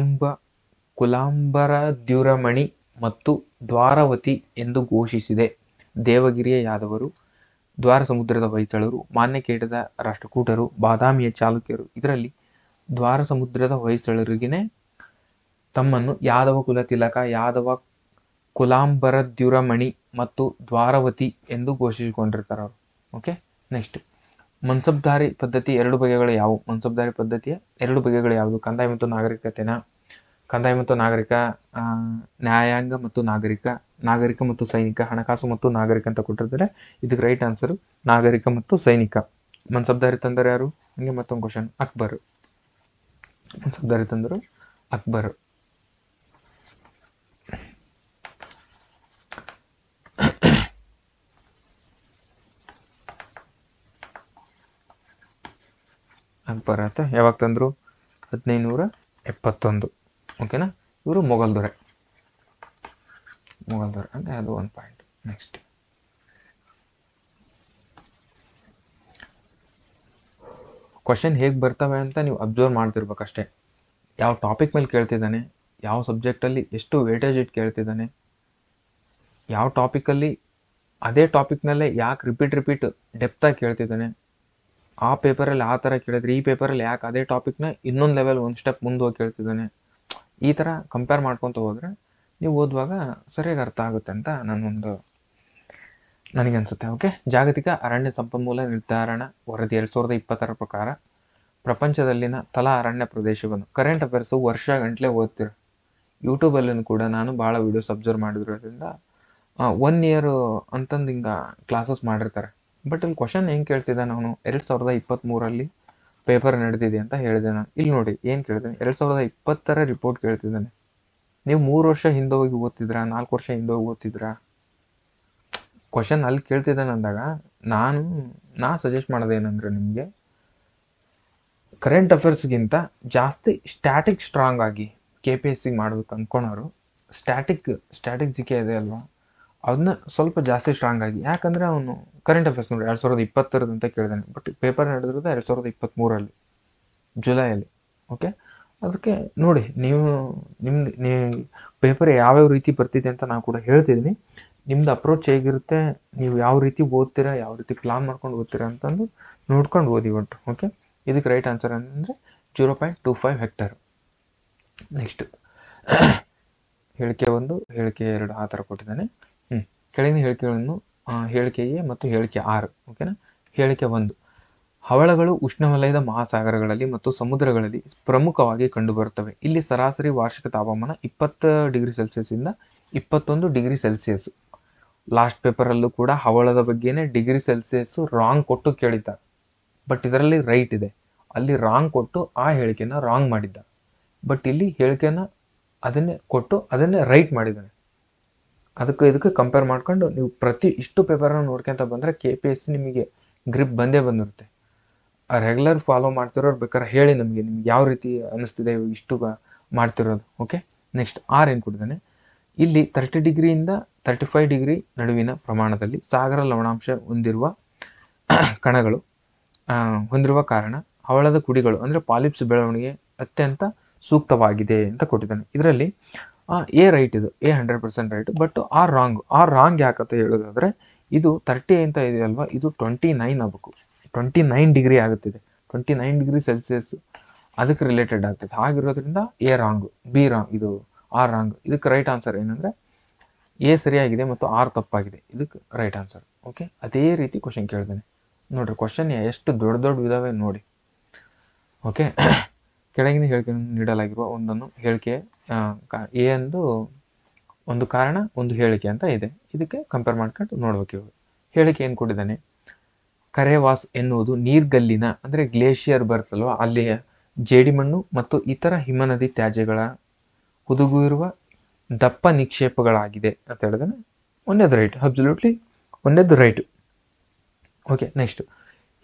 ಕುಲಾಂಬರದ್ಯುರಮಣಿ ಮತ್ತು ದ್ವಾರವತಿ ಎಂದು ಘೋಷಿಸಿದೆ? ದೇವಗಿರಿಯ ಯಾದವರು, ದ್ವಾರ ಸಮುದ್ರದ ಹೊಯ್ಸಳರು, ಮಾನ್ಯಕೇಟದ ರಾಷ್ಟ್ರಕೂಟರು, ಬಾದಾಮಿಯ ಚಾಲುಕ್ಯರು. ಇದರಲ್ಲಿ ದ್ವಾರ ಸಮುದ್ರದ ಹೊಯ್ಸಳರಿಗೇನೆ ತಮ್ಮನ್ನು ಯಾದವ ಕುಲ ತಿಲಕ, ಯಾದವ ಕುಲಾಂಬರದ್ಯುರಮಣಿ ಮತ್ತು ದ್ವಾರವತಿ ಎಂದು ಘೋಷಿಸಿಕೊಂಡಿರ್ತಾರೆ ಅವರು. ಓಕೆ, ನೆಕ್ಸ್ಟ್ ಮನ್ಸಬ್ದಾರಿ ಪದ್ಧತಿ 2 ಬಗೆಗಳು ಯಾವುವು? ಮನ್ಸಬ್ದಾರಿ ಪದ್ಧತಿಯ 2 ಬಗೆಗಳು ಯಾವುದು? ಕಂದಾಯ ಮತ್ತು ನಾಗರಿಕತೆನ? ಕಂದಾಯ ಮತ್ತು ನಾಗರಿಕ, ಆ, ನ್ಯಾಯಾಂಗ ಮತ್ತು ನಾಗರಿಕ, ನಾಗರಿಕ ಮತ್ತು ಸೈನಿಕ, ಹಣಕಾಸು ಮತ್ತು ನಾಗರಿಕ ಅಂತ ಕೊಟ್ಟಿರ್ತಾರೆ. ಇದಕ್ಕೆ ರೈಟ್ ಆನ್ಸರ್ ನಾಗರಿಕ ಮತ್ತು ಸೈನಿಕ. ಮನ್ಸಬ್ದಾರಿ ತಂದರು ಯಾರು? ಹಂಗೆ ಮತ್ತೊಂದು ಕ್ವಶನ್, ಅಕ್ಬರ್. ಮನ್ಸಬ್ದಾರಿ ತಂದರು ಅಕ್ಬರ್. ಅಕ್ಬರ್ ಆಯ್ತಾ, ಯಾವಾಗ ತಂದ್ರು? 1571. ಓಕೆನಾ? ಇವರು ಮೊಘಲ್ ದೊರೆ ಅಂದರೆ ಅದು ಒಂದು ಪಾಯಿಂಟ್. ನೆಕ್ಸ್ಟ್ ಕ್ವಶನ್ ಹೇಗೆ ಬರ್ತವೆ ಅಂತ ನೀವು ಅಬ್ಸರ್ವ್ ಮಾಡ್ತಿರ್ಬೇಕಷ್ಟೇ. ಯಾವ ಟಾಪಿಕ್ ಮೇಲೆ ಕೇಳ್ತಿದ್ದಾನೆ, ಯಾವ ಸಬ್ಜೆಕ್ಟಲ್ಲಿ ಎಷ್ಟು ವೇಟೇಜ್ ಇಟ್ಟು ಕೇಳ್ತಿದ್ದಾನೆ, ಯಾವ ಟಾಪಿಕಲ್ಲಿ ಅದೇ ಟಾಪಿಕ್ನಲ್ಲೇ ಯಾಕೆ ರಿಪೀಟ್ ಡೆಪ್ತಾಗಿ ಕೇಳ್ತಿದ್ದಾನೆ, ಆ ಪೇಪರಲ್ಲಿ ಆ ಥರ ಕೇಳಿದ್ರೆ ಈ ಪೇಪರಲ್ಲಿ ಯಾಕೆ ಅದೇ ಟಾಪಿಕ್ನ ಇನ್ನೊಂದು ಲೆವೆಲ್ ಒಂದು ಸ್ಟೆಪ್ ಮುಂದೆ ಹೋಗಿ ಕೇಳ್ತಿದ್ದಾನೆ. ಈ ಥರ ಕಂಪೇರ್ ಮಾಡ್ಕೊತ ಹೋದರೆ ನೀವು ಓದುವಾಗ ಸರಿಯಾಗಿ ಅರ್ಥ ಆಗುತ್ತೆ ಅಂತ ನನಗನ್ಸುತ್ತೆ. ಓಕೆ, ಜಾಗತಿಕ ಅರಣ್ಯ ಸಂಪನ್ಮೂಲ ನಿರ್ಧಾರಣ ವರದಿ 2020 ಪ್ರಕಾರ ಪ್ರಪಂಚದಲ್ಲಿನ ತಲಾ ಅರಣ್ಯ ಪ್ರದೇಶವನ್ನು ಕರೆಂಟ್ ಅಫೇರ್ಸು ವರ್ಷ ಗಂಟಲೆ ಓದ್ತಿರ. ಯೂಟ್ಯೂಬಲ್ಲೂ ಕೂಡ ನಾನು ಭಾಳ ವೀಡಿಯೋಸ್ ಅಬ್ಸರ್ವ್ ಮಾಡಿದ್ರಿಂದ 1 ಇಯರ್ ಅಂತಂದು ಹಿಂಗೆ ಕ್ಲಾಸಸ್ ಮಾಡಿರ್ತಾರೆ. ಬಟ್ ಇಲ್ಲಿ ಕ್ವಶನ್ ಹೆಂಗೆ ಕೇಳ್ತಿದ್ದಾನೆ ಅವನು? 2023 ಪೇಪರ್ ನಡೆದಿದೆ ಅಂತ ಹೇಳಿದೆ ನಾನು. ಇಲ್ಲಿ ನೋಡಿ ಏನು ಕೇಳಿದ್ದಾನೆ, 2020 ರಿಪೋರ್ಟ್ ಕೇಳ್ತಿದ್ದಾನೆ. ನೀವು 3 ವರ್ಷ ಹಿಂದೆ ಹೋಗಿ ಓದ್ತಿದ್ರಾ, 4 ವರ್ಷ ಹಿಂದೆ ಹೋಗಿ ಓದ್ತಿದ್ರಾ? ಕ್ವಶನ್ ಅಲ್ಲಿ ಕೇಳ್ತಿದ್ದಾನೆ ಅಂದಾಗ ನಾ ಸಜೆಸ್ಟ್ ಮಾಡೋದೇನಂದ್ರೆ, ನಿಮಗೆ ಕರೆಂಟ್ ಅಫೇರ್ಸ್ಗಿಂತ ಜಾಸ್ತಿ ಸ್ಟ್ಯಾಟಿಕ್ ಸ್ಟ್ರಾಂಗ್ ಆಗಿ KPSC ಮಾಡ್ಬೇಕು ಅಂದ್ಕೊಳೋರು ಸ್ಟ್ಯಾಟಿಕ್ ಜಿ ಕೆ ಇದೆ ಅಲ್ವಾ, ಅದನ್ನ ಸ್ವಲ್ಪ ಜಾಸ್ತಿ ಸ್ಟ್ರಾಂಗ್ ಆಗಿ. ಯಾಕಂದರೆ ಅವನು ಕರೆಂಟ್ ಅಫೇರ್ಸ್ ನೋಡಿ 2020 ಅಂತ ಕೇಳಿದಾನೆ, ಬಟ್ ಪೇಪರ್ ನಡೆದಿರೋದು 2023 ಜುಲೈಯಲ್ಲಿ. ಓಕೆ, ಅದಕ್ಕೆ ನೋಡಿ ನೀವು ಪೇಪರ್ ಯಾವ್ಯಾವ ರೀತಿ ಬರ್ತಿದೆ ಅಂತ ನಾನು ಕೂಡ ಹೇಳ್ತಿದ್ದೀನಿ. ನಿಮ್ದು ಅಪ್ರೋಚ್ ಹೇಗಿರುತ್ತೆ, ನೀವು ಯಾವ ರೀತಿ ಓದ್ತೀರಾ, ಯಾವ ರೀತಿ ಪ್ಲಾನ್ ಮಾಡ್ಕೊಂಡು ಓದ್ತೀರಾ ಅಂತಂದು ನೋಡ್ಕೊಂಡು ಓದಿ ಒಟ್ಟು. ಓಕೆ, ಇದಕ್ಕೆ ರೈಟ್ ಆನ್ಸರ್ ಅಂದರೆ 0.25 ಹೆಕ್ಟೇರ್. ನೆಕ್ಸ್ಟ್ ಹೇಳಿಕೆ 1, ಹೇಳಿಕೆ 2 ಆ ಥರ ಕೊಟ್ಟಿದ್ದಾನೆ. ಕೆಳಗಿನ ಹೇಳಿಕೆಗಳನ್ನು ಹೇಳಿಕೆ ಎ ಮತ್ತು ಹೇಳಿಕೆ 6. ಓಕೆನಾ? ಹೇಳಿಕೆ 1, ಹವಳಗಳು ಉಷ್ಣವಲಯದ ಮಹಾಸಾಗರಗಳಲ್ಲಿ ಮತ್ತು ಸಮುದ್ರಗಳಲ್ಲಿ ಪ್ರಮುಖವಾಗಿ ಕಂಡುಬರುತ್ತವೆ. ಇಲ್ಲಿ ಸರಾಸರಿ ವಾರ್ಷಿಕ ತಾಪಮಾನ 20 ಡಿಗ್ರಿ ಸೆಲ್ಸಿಯಸ್ ಇಂದ 21 ಡಿಗ್ರಿ ಸೆಲ್ಸಿಯಸ್. ಲಾಸ್ಟ್ ಪೇಪರಲ್ಲೂ ಕೂಡ ಹವಳದ ಬಗ್ಗೆನೇ ಡಿಗ್ರಿ ಸೆಲ್ಸಿಯಸ್ ರಾಂಗ್ ಕೊಟ್ಟು ಕೇಳಿದ್ದ, ಬಟ್ ಇದರಲ್ಲಿ ರೈಟ್ ಇದೆ. ಅಲ್ಲಿ ರಾಂಗ್ ಕೊಟ್ಟು ಆ ಹೇಳಿಕೆನ ರಾಂಗ್ ಮಾಡಿದ್ದ, ಬಟ್ ಇಲ್ಲಿ ಹೇಳಿಕೆನ ಅದನ್ನೇ ಕೊಟ್ಟು ಅದನ್ನೇ ರೈಟ್ ಮಾಡಿದ್ದಾನೆ. ಇದಕ್ಕೆ ಕಂಪೇರ್ ಮಾಡ್ಕೊಂಡು ನೀವು ಇಷ್ಟು ಪೇಪರ್ನ ನೋಡ್ಕೊಂತ ಬಂದರೆ KPSC ನಿಮಗೆ ಗ್ರಿಪ್ ಬಂದಿರುತ್ತೆ. ರೆಗ್ಯುಲರ್ ಫಾಲೋ ಮಾಡ್ತಿರೋರು ಬೇಕಾದ್ರೆ ಹೇಳಿ ನಿಮ್ಗೆ ಯಾವ ರೀತಿ ಅನಿಸ್ತಿದೆ ಇಷ್ಟು ಮಾಡ್ತಿರೋದು. ಓಕೆ, ನೆಕ್ಸ್ಟ್ 6 ಏನು ಕೊಟ್ಟಿದ್ದಾನೆ, ಇಲ್ಲಿ 30 ಡಿಗ್ರಿಯಿಂದ 35 ಡಿಗ್ರಿ ನಡುವಿನ ಪ್ರಮಾಣದಲ್ಲಿ ಸಾಗರ ಲವಣಾಂಶ ಹೊಂದಿರುವ ಕಣಗಳು ಹೊಂದಿರುವ ಕಾರಣ ಹವಳದ ಕುಡಿಗಳು ಅಂದರೆ ಪಾಲಿಪ್ಸ್ ಬೆಳವಣಿಗೆ ಅತ್ಯಂತ ಸೂಕ್ತವಾಗಿದೆ ಅಂತ ಕೊಟ್ಟಿದ್ದಾನೆ. ಇದರಲ್ಲಿ ಎ ರೈಟ್, ಇದು ಎ 100% ರೈಟ್, ಬಟ್ ರಾಂಗ್ ಯಾಕಂತ ಹೇಳೋದಾದ್ರೆ, ಇದು 30 ಅಂತ ಇದೆಯಲ್ವಾ, ಇದು 29 ಆಗಬೇಕು. 29 ಡಿಗ್ರಿ ಆಗುತ್ತಿದೆ, 29 ಡಿಗ್ರಿ ಸೆಲ್ಸಿಯಸ್ ಅದಕ್ಕೆ ರಿಲೇಟೆಡ್ ಆಗ್ತದೆ. ಹಾಗಿರೋದ್ರಿಂದ ಎ ರಾಂಗ್, ಬಿ ರಾಂಗ್, ಇದು ಆರ್ ರಾಂಗ್. ಇದಕ್ಕೆ ರೈಟ್ ಆನ್ಸರ್ ಏನಂದ್ರೆ ಎ ಸರಿಯಾಗಿದೆ ಮತ್ತು ಆರ್ ತಪ್ಪಾಗಿದೆ. ಇದಕ್ಕೆ ರೈಟ್ ಆನ್ಸರ್. ಓಕೆ, ಅದೇ ರೀತಿ ಕ್ವಶನ್ ಕೇಳಿದ್ದೇನೆ ನೋಡ್ರಿ. ಕ್ವಶನ್ ಎಷ್ಟು ದೊಡ್ಡ ಇದಾವೆ ನೋಡಿ. ಓಕೆ, ಕೆಳಗಿನ ಹೇಳಿಕೆಯನ್ನು ನೀಡಲಾಗಿರುವ ಒಂದನ್ನು ಹೇಳಿಕೆ ಎ ಎಂದು ಒಂದು ಕಾರಣ ಒಂದು ಹೇಳಿಕೆ ಅಂತ ಇದೆ. ಇದಕ್ಕೆ ಕಂಪೇರ್ ಮಾಡ್ಕೊಂಡು ನೋಡ್ಬೇಕು. ಇವಾಗ ಹೇಳಿಕೆ ಏನು ಕೊಟ್ಟಿದ್ದಾನೆ, ಕರೇವಾಸ್ ಎನ್ನುವುದು ನೀರ್ಗಲ್ಲಿನ ಅಂದರೆ ಗ್ಲೇಷಿಯರ್ ಬರುತ್ತಲ್ವ, ಅಲ್ಲಿಯ ಜೇಡಿಮಣ್ಣು ಮತ್ತು ಇತರ ಹಿಮನದಿ ತ್ಯಾಜ್ಯಗಳ ಹುದುಗು ಇರುವ ದಪ್ಪ ನಿಕ್ಷೇಪಗಳಾಗಿದೆ ಅಂತ ಹೇಳಿದಾನೆ. ಒಂದೇದು ರೈಟ್, ಅಬ್ಸಲ್ಯೂಟ್ಲಿ ಒಂದೇದು ರೈಟ್. ಓಕೆ, ನೆಕ್ಸ್ಟ್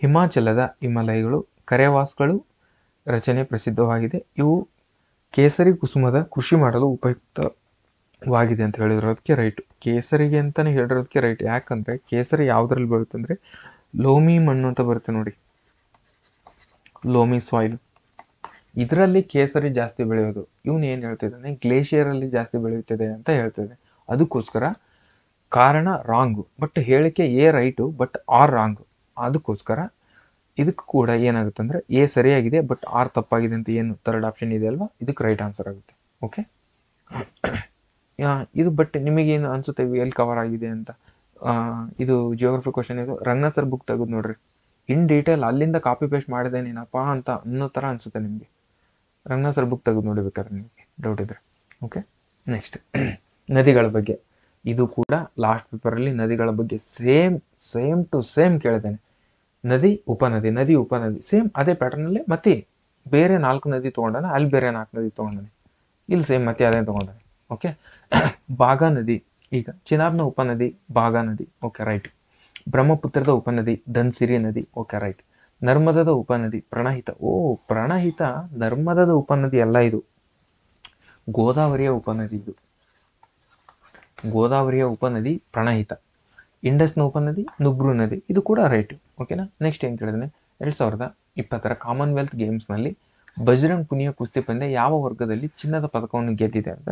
ಹಿಮಾಚಲದ ಹಿಮಾಲಯಗಳು ಕರೇವಾಸ್ಗಳು ರಚನೆ ಪ್ರಸಿದ್ಧವಾಗಿದೆ. ಇವು ಕೇಸರಿ ಕುಸುಮದ ಕೃಷಿ ಮಾಡಲು ಉಪಯುಕ್ತವಾಗಿದೆ ಅಂತ ಹೇಳಿರೋದಕ್ಕೆ ರೈಟ್. ಕೇಸರಿಗೆ ಅಂತಾನೆ ಹೇಳಿರೋದಕ್ಕೆ ರೈಟ್. ಯಾಕಂದ್ರೆ ಕೇಸರಿ ಯಾವ್ದ್ರಲ್ಲಿ ಬರುತ್ತೆ ಅಂದ್ರೆ ಲೋಮಿ ಮಣ್ಣು ಅಂತ ಬರುತ್ತೆ ನೋಡಿ, ಲೋಮಿ ಸಾಯಿಲ್, ಇದರಲ್ಲಿ ಕೇಸರಿ ಜಾಸ್ತಿ ಬೆಳೆಯೋದು. ಇವನು ಏನ್ ಹೇಳ್ತಿದ್ದಾನೆ, ಗ್ಲೇಷಿಯರ್ ಅಲ್ಲಿ ಜಾಸ್ತಿ ಬೆಳೆಯುತ್ತದೆ ಅಂತ ಹೇಳ್ತಿದೆ. ಅದಕ್ಕೋಸ್ಕರ ಕಾರಣ ರಾಂಗು, ಬಟ್ ಹೇಳಿಕೆ A right but R wrong. ಅದಕ್ಕೋಸ್ಕರ ಇದಕ್ಕೆ ಕೂಡ ಏನಾಗುತ್ತೆ ಅಂದ್ರೆ ಎ ಸರಿಯಾಗಿದೆ ಬಟ್ ಆರ್ ತಪ್ಪಾಗಿದೆ ಅಂತ ಏನು ಥರ್ಡ್ ಆಪ್ಷನ್ ಇದೆ ಅಲ್ವಾ, ಇದಕ್ಕೆ ರೈಟ್ ಆನ್ಸರ್ ಆಗುತ್ತೆ. ಓಕೆ, ಇದು ಬಟ್ ನಿಮಗೇನು ಅನ್ಸುತ್ತೆ ಎಲ್ಲಿ ಕವರ್ ಆಗಿದೆ ಅಂತ? ಇದು ಜಿಯೋಗ್ರಫಿ ಕ್ವಶನ್. ಇದು ರಂಗನಾಥ್ ಸರ್ ಬುಕ್ ತೆಗೆದು ನೋಡ್ರಿ, ಇನ್ ಡೀಟೇಲ್ ಅಲ್ಲಿಂದ ಕಾಪಿ ಪೇಸ್ಟ್ ಮಾಡಿದೇನೇನಪ್ಪಾ ಅಂತ ಅನ್ನೋ ಥರ ಅನ್ಸುತ್ತೆ ನಿಮಗೆ. ರಂಗನಾಥ್ ಸರ್ ಬುಕ್ ತೆಗೆದು ನೋಡಿಬೇಕಾದ್ರೆ ನಿಮಗೆ ಡೌಟ್ ಇದ್ರೆ. ಓಕೆ, ನೆಕ್ಸ್ಟ್ ನದಿಗಳ ಬಗ್ಗೆ. ಇದು ಕೂಡ ಲಾಸ್ಟ್ ಪೇಪರಲ್ಲಿ ನದಿಗಳ ಬಗ್ಗೆ ಸೇಮ್ ಟು ಸೇಮ್ ಕೇಳಿದ್ದೇನೆ. ನದಿ ಉಪನದಿ, ನದಿ ಉಪನದಿ, ಸೇಮ್ ಅದೇ ಪ್ಯಾಟರ್ನಲ್ಲಿ ಮತ್ತೆ ಬೇರೆ 4 ನದಿ ತೊಗೊಂಡಾನೆ, ಅಲ್ಲಿ ಬೇರೆ 4 ನದಿ ತೊಗೊಂಡಾನೆ, ಇಲ್ಲಿ ಸೇಮ್ ಮತ್ತೆ ಅದೇ ತೊಗೊಂಡಾನೆ. ಓಕೆ, ಬಾಗಾ ನದಿ, ಈಗ ಚಿನಾಬ್ನ ಉಪನದಿ ಬಾಗಾ ನದಿ, ಓಕೆ ರೈಟ್. ಬ್ರಹ್ಮಪುತ್ರದ ಉಪನದಿ ಧನ್ಸಿರಿ ನದಿ, ಓಕೆ ರೈಟ್. ನರ್ಮದದ ಉಪನದಿ ಪ್ರಣಹಿತ, ಓ ಪ್ರಣಹಿತ ನರ್ಮದದ ಉಪನದಿ ಅಲ್ಲ, ಇದು ಗೋದಾವರಿಯ ಉಪನದಿ. ಇದು ಗೋದಾವರಿಯ ಉಪನದಿ ಪ್ರಣಹಿತ. ಇಂಡಸ್ನ ಉಪನದಿ ನುಬ್ರು ನದಿ, ಇದು ಕೂಡ ರೈಟ್. ಓಕೆನಾ. ನೆಕ್ಸ್ಟ್ ಏನು ಕೇಳಿದ್ರೆ 2020 ಕಾಮನ್ವೆಲ್ತ್ ಗೇಮ್ಸ್ನಲ್ಲಿ ಬಜರಂಗ್ ಪುನಿಯಾ ಕುಸ್ತಿ ಪಂದ್ಯ ಯಾವ ವರ್ಗದಲ್ಲಿ ಚಿನ್ನದ ಪದಕವನ್ನು ಗೆದ್ದಿದೆ ಅಂತ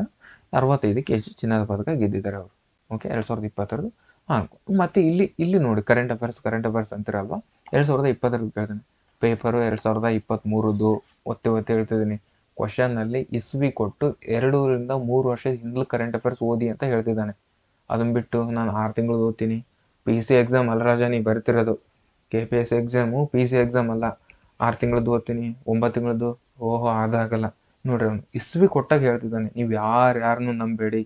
65 kg ಚಿನ್ನದ ಪದಕ ಗೆದ್ದಿದ್ದಾರೆ ಅವರು. ಓಕೆ, 2020. ಹಾಂ, ಮತ್ತೆ ಇಲ್ಲಿ ನೋಡಿ ಕರೆಂಟ್ ಅಫೇರ್ಸ್ ಅಂತಿರಲ್ವಾ, 2020 ಕೇಳ್ತಾನೆ. ಪೇಪರು 2023 ಒತ್ತೆ ಹೇಳ್ತಿದ್ದೀನಿ. ಕ್ವಶನ್ನಲ್ಲಿ ಇಸ್ವಿ ಕೊಟ್ಟು 2 ರಿಂದ 3 ವರ್ಷದ ಹಿಂದೆ ಕರೆಂಟ್ ಅಫೇರ್ಸ್ ಓದಿ ಅಂತ ಹೇಳ್ತಿದ್ದಾನೆ. ಅದನ್ನ ಬಿಟ್ಟು ನಾನು 6 ತಿಂಗಳು ಓದ್ತೀನಿ. PC ಎಕ್ಸಾಮ್ ಅಲ್ಲ ರಾಜ ನೀ ಬರ್ತಿರೋದು, KPS ಎಕ್ಸಾಮು PC ಎಕ್ಸಾಮ್ ಅಲ್ಲ. 6 ತಿಂಗಳದ್ದು ಓದ್ತೀನಿ, 9 ತಿಂಗಳದ್ದು, ಓಹೋ ಅದಾಗಲ್ಲ ನೋಡ್ರಿ. ಅವನು ಇಸ್ವಿ ಕೊಟ್ಟಾಗ ಹೇಳ್ತಿದ್ದಾನೆ, ನೀವು ಯಾರನ್ನೂ ನಂಬೇಡಿ,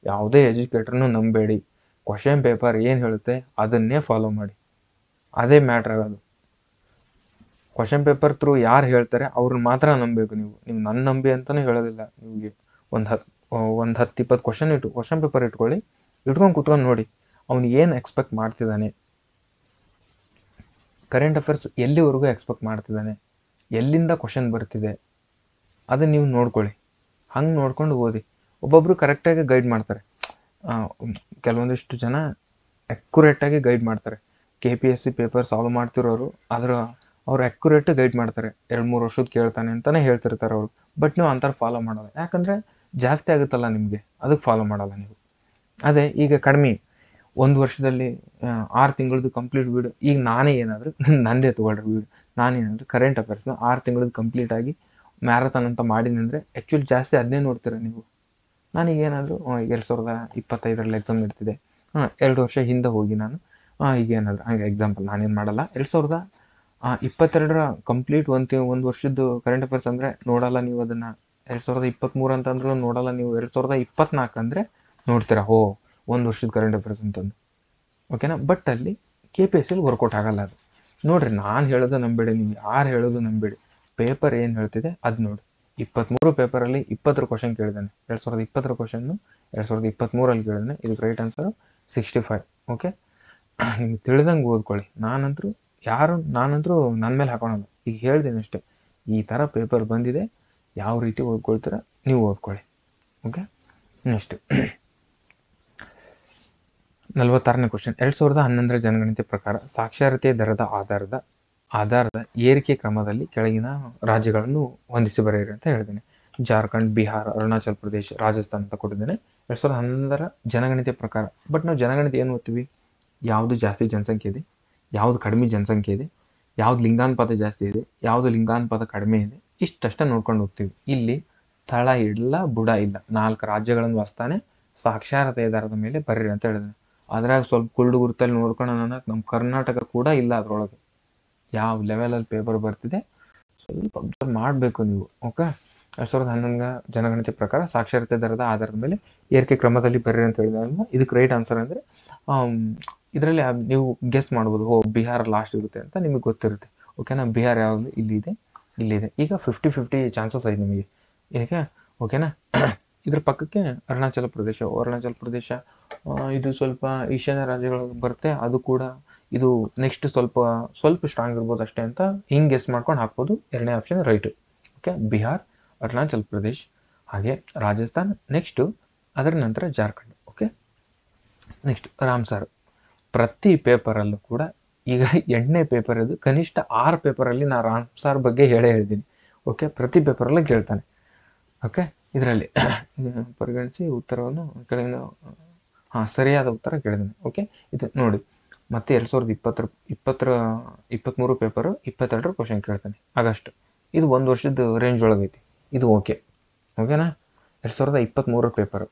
ಯಾವುದೇ ಎಜುಕೇಟರ್ನು ನಂಬೇಡಿ. ಕ್ವಶನ್ ಪೇಪರ್ ಏನು ಹೇಳುತ್ತೆ ಅದನ್ನೇ ಫಾಲೋ ಮಾಡಿ, ಅದೇ ಮ್ಯಾಟ್ರ್ ಆಗೋದು. ಕ್ವಶನ್ ಪೇಪರ್ ಥ್ರೂ ಯಾರು ಹೇಳ್ತಾರೆ ಅವ್ರನ್ನ ಮಾತ್ರ ನಂಬಬೇಕು. ನೀವು ನನ್ನ ನಂಬಿ ಅಂತಲೂ ಹೇಳೋದಿಲ್ಲ. ನಿಮಗೆ ಒಂದು 10-20 ಕ್ವಶನ್ ಪೇಪರ್ ಇಟ್ಕೊಂಡು ಕುತ್ಕೊಂಡು ನೋಡಿ ಅವ್ನು ಏನು ಎಕ್ಸ್ಪೆಕ್ಟ್ ಮಾಡ್ತಿದ್ದಾನೆ, ಕರೆಂಟ್ ಅಫೇರ್ಸ್ ಎಲ್ಲಿವರೆಗೂ ಎಕ್ಸ್ಪೆಕ್ಟ್ ಮಾಡ್ತಿದ್ದಾನೆ, ಎಲ್ಲಿಂದ ಕ್ವಶನ್ ಬರ್ತಿದೆ, ಅದನ್ನ ನೀವು ನೋಡ್ಕೊಳ್ಳಿ. ಹಂಗೆ ನೋಡ್ಕೊಂಡು ಓದಿ. ಒಬ್ಬೊಬ್ರು ಕರೆಕ್ಟಾಗಿ ಗೈಡ್ ಮಾಡ್ತಾರೆ, ಕೆಲವೊಂದಿಷ್ಟು ಜನ ಅಕ್ಯುರೇಟಾಗಿ ಗೈಡ್ ಮಾಡ್ತಾರೆ. KPSC ಪೇಪರ್ ಸಾಲ್ವ್ ಮಾಡ್ತಿರೋರು ಅವ್ರು ಅಕ್ಯುರೇಟ್ ಗೈಡ್ ಮಾಡ್ತಾರೆ. 2-3 ವರ್ಷದ ಕೇಳ್ತಾನೆ ಅಂತಲೇ ಹೇಳ್ತಿರ್ತಾರೆ ಅವರು. ಬಟ್ ನೀವು ಅಂಥವ್ರು ಫಾಲೋ ಮಾಡೋಲ್ಲ, ಯಾಕಂದರೆ ಜಾಸ್ತಿ ಆಗುತ್ತಲ್ಲ ನಿಮಗೆ, ಅದಕ್ಕೆ ಫಾಲೋ ಮಾಡಲ್ಲ ನೀವು. ಅದೇ ಈಗ ಕಡಿಮೆ 1 ವರ್ಷದಲ್ಲಿ 6 ತಿಂಗಳದ್ದು ಕಂಪ್ಲೀಟ್ ವೀಡಿಯೋ, ಈಗ ನಾನೇ ಏನಾದರೂ ನಂದೇ ತೊಗೊಳ್ರಿ ವೀಡಿಯೋ, ನಾನೇನಾದರೂ ಕರೆಂಟ್ ಅಫೇರ್ಸ್ನ 6 ತಿಂಗಳದ್ದು ಕಂಪ್ಲೀಟಾಗಿ ಮ್ಯಾರಥಾನ್ ಅಂತ ಮಾಡೀನಿ ಅಂದರೆ ಆ್ಯಕ್ಚುಲಿ ಜಾಸ್ತಿ ಅದನ್ನೇ ನೋಡ್ತೀರ ನೀವು. ನನಗೇನಾದರೂ 2025 ಎಕ್ಸಾಮ್ ಇರ್ತಿದೆ, 2 ವರ್ಷ ಹಿಂದೆ ಹೋಗಿ ನಾನು ಈಗೇನಾದರೂ ಹಾಗೆ ಎಕ್ಸಾಂಪಲ್ ನಾನೇನು ಮಾಡಲ್ಲ. 2022 ಕಂಪ್ಲೀಟ್ ಒಂದು ವರ್ಷದ್ದು ಕರೆಂಟ್ ಅಫೇರ್ಸ್ ಅಂದರೆ ನೋಡಲ್ಲ ನೀವು ಅದನ್ನು. 2023 ಅಂತಂದ್ರೂ ನೋಡಲ್ಲ ನೀವು. 2024 ಅಂದರೆ ನೋಡ್ತೀರಾ, 1 ವರ್ಷದ ಕರೆಂಟ್ ಅಫೇರ್ಸ್ ಅಂತಂದು. ಓಕೆನಾ. ಬಟ್ ಅಲ್ಲಿ KPSCಲಿ ವರ್ಕೌಟ್ ಆಗಲ್ಲ ಅದು. ನೋಡಿರಿ, ನಾನು ಹೇಳೋದು ನಂಬೇಡಿ, ನೀವು ಯಾರು ಹೇಳೋದು ನಂಬೇಡಿ. ಪೇಪರ್ ಏನು ಹೇಳ್ತಿದೆ ಅದು ನೋಡಿ. 23 ಪೇಪರಲ್ಲಿ 20 ಕ್ವಶನ್ ಕೇಳಿದ್ದಾನೆ. 2020 ಕ್ವಶನ್ನು 2023 ಕೇಳಿದ್ದಾನೆ. ಇದಕ್ಕೆ ರೈಟ್ ಆನ್ಸರು 65. ಓಕೆ, ನಿಮ್ಗೆ ತಿಳಿದಂಗೆ ಓದ್ಕೊಳ್ಳಿ. ನಾನಂತರೂ ನನ್ನ ಮೇಲೆ ಹಾಕೋಣಲ್ಲ, ಈಗ ಹೇಳ್ತೀನಿ ಅಷ್ಟೇ. ಈ ಥರ ಪೇಪರ್ ಬಂದಿದೆ, ಯಾವ ರೀತಿ ಓದ್ಕೊಳ್ತೀರ ನೀವು ಓದ್ಕೊಳ್ಳಿ. Okay, next 46ನೇ question. 2011 ಜನಗಣತಿ ಪ್ರಕಾರ ಸಾಕ್ಷರತೆ ದರದ ಆಧಾರದ ಏರಿಕೆ ಕ್ರಮದಲ್ಲಿ ಕೆಳಗಿನ ರಾಜ್ಯಗಳನ್ನು ಹೊಂದಿಸಿ ಬರೆಯಿರಿ ಅಂತ ಹೇಳಿದ್ದೇನೆ. ಜಾರ್ಖಂಡ್, ಬಿಹಾರ, ಅರುಣಾಚಲ್ ಪ್ರದೇಶ್, ರಾಜಸ್ಥಾನ್ ಅಂತ ಕೊಟ್ಟಿದ್ದೇನೆ 2011 ಜನಗಣತಿ ಪ್ರಕಾರ. ಬಟ್ ನಾವು ಜನಗಣತಿ ಏನು ಓದ್ತೀವಿ, ಯಾವುದು ಜಾಸ್ತಿ ಜನಸಂಖ್ಯೆ ಇದೆ, ಯಾವುದು ಕಡಿಮೆ ಜನಸಂಖ್ಯೆ ಇದೆ, ಯಾವ್ದು ಲಿಂಗಾನುಪಾತ ಜಾಸ್ತಿ ಇದೆ, ಯಾವುದು ಲಿಂಗಾನುಪಾತ ಕಡಿಮೆ ಇದೆ, ಇಷ್ಟಷ್ಟೇ ನೋಡ್ಕೊಂಡು ಹೋಗ್ತೀವಿ. ಇಲ್ಲಿ ತಳ ಇಲ್ಲ ಬುಡ ಇಲ್ಲ, 4 ರಾಜ್ಯಗಳನ್ನು ಹೊಸ್ತಾನೆ ಸಾಕ್ಷರತೆಯ ದರದ ಮೇಲೆ ಬರೀರಿ ಅಂತ ಹೇಳಿದೆ. ಅದ್ರಾಗ ಸ್ವಲ್ಪ ಕುರುಡು ಗುರುತಲ್ಲಿ ನೋಡ್ಕೊಂಡು ಅನ್ನೋಕೆ ನಮ್ಮ ಕರ್ನಾಟಕ ಕೂಡ ಇಲ್ಲ ಅದರೊಳಗೆ. ಯಾವ ಲೆವೆಲಲ್ಲಿ ಪೇಪರ್ ಬರ್ತಿದೆ ಸ್ವಲ್ಪ ಅಬ್ಸರ್ವ್ ಮಾಡಬೇಕು ನೀವು. ಓಕೆ, 2011 ಜನಗಣತಿ ಪ್ರಕಾರ ಸಾಕ್ಷರತೆ ದರದ ಆಧಾರದ ಮೇಲೆ ಏರಿಕೆ ಕ್ರಮದಲ್ಲಿ ಬರೀರಿ ಅಂತ ಹೇಳಿದಾಗ ಇದಕ್ಕೆ ರೈಟ್ ಆನ್ಸರ್ ಅಂದರೆ ಇದರಲ್ಲಿ ನೀವು ಗೆಸ್ ಮಾಡ್ಬೋದು, ಬಿಹಾರ ಲಾಸ್ಟ್ ಇರುತ್ತೆ ಅಂತ ನಿಮಗೆ ಗೊತ್ತಿರುತ್ತೆ. ಓಕೆನಾ. ಬಿಹಾರ ಯಾವುದು ಇಲ್ಲಿದೆ. ಈಗ 50-50 ಚಾನ್ಸಸ್ ಐತೆ ನಿಮಗೆ. ಹೇಗೆ? ಓಕೆನಾ. ಇದ್ರ ಪಕ್ಕಕ್ಕೆ ಅರುಣಾಚಲ ಪ್ರದೇಶ ಇದು ಸ್ವಲ್ಪ ಈಶಾನ್ಯ ರಾಜ್ಯಗಳು ಬರುತ್ತೆ. ಅದು ಕೂಡ ಇದು ನೆಕ್ಸ್ಟ್ ಸ್ವಲ್ಪ ಸ್ಟ್ರಾಂಗ್ ಇರ್ಬೋದು ಅಷ್ಟೇ ಅಂತ ಹಿಂಗೆ ಗೆಸ್ ಮಾಡ್ಕೊಂಡು ಹಾಕ್ಬೋದು. 2ನೇ option right. Okay, Bihar, Arunachal Pradesh, ಹಾಗೆ ರಾಜಸ್ಥಾನ್, ನೆಕ್ಸ್ಟು ಅದರ ನಂತರ ಜಾರ್ಖಂಡ್. Okay, next Ramsar. ಪ್ರತಿ ಪೇಪರಲ್ಲೂ ಕೂಡ ಈಗ 8ನೇ ಪೇಪರ್ ಇದು, ಕನಿಷ್ಠ 6 ಪೇಪರಲ್ಲಿ ನಾನು ರಾಮ್ಸಾರ್ ಬಗ್ಗೆ ಹೇಳಿದ್ದೀನಿ. ಓಕೆ, ಪ್ರತಿ ಪೇಪರಲ್ಲೂ ಕೇಳ್ತಾನೆ. ಓಕೆ, ಇದರಲ್ಲಿ ಪರಿಗಣಿಸಿ ಉತ್ತರವನ್ನು ಕೆಳಗಿನ ಸರಿಯಾದ ಉತ್ತರ ಕೇಳಿದ್ದೀನಿ. ಓಕೆ, ಇದು ನೋಡಿ ಮತ್ತೆ 2023 ಪೇಪರು 22 ಕ್ವಶನ್ ಕೇಳ್ತಾನೆ ಆಗಸ್ಟ್. ಇದು 1 ವರ್ಷದ ರೇಂಜ್ ಒಳಗೈತಿ, ಇದು ಓಕೆನಾ. 2023 ಪೇಪರು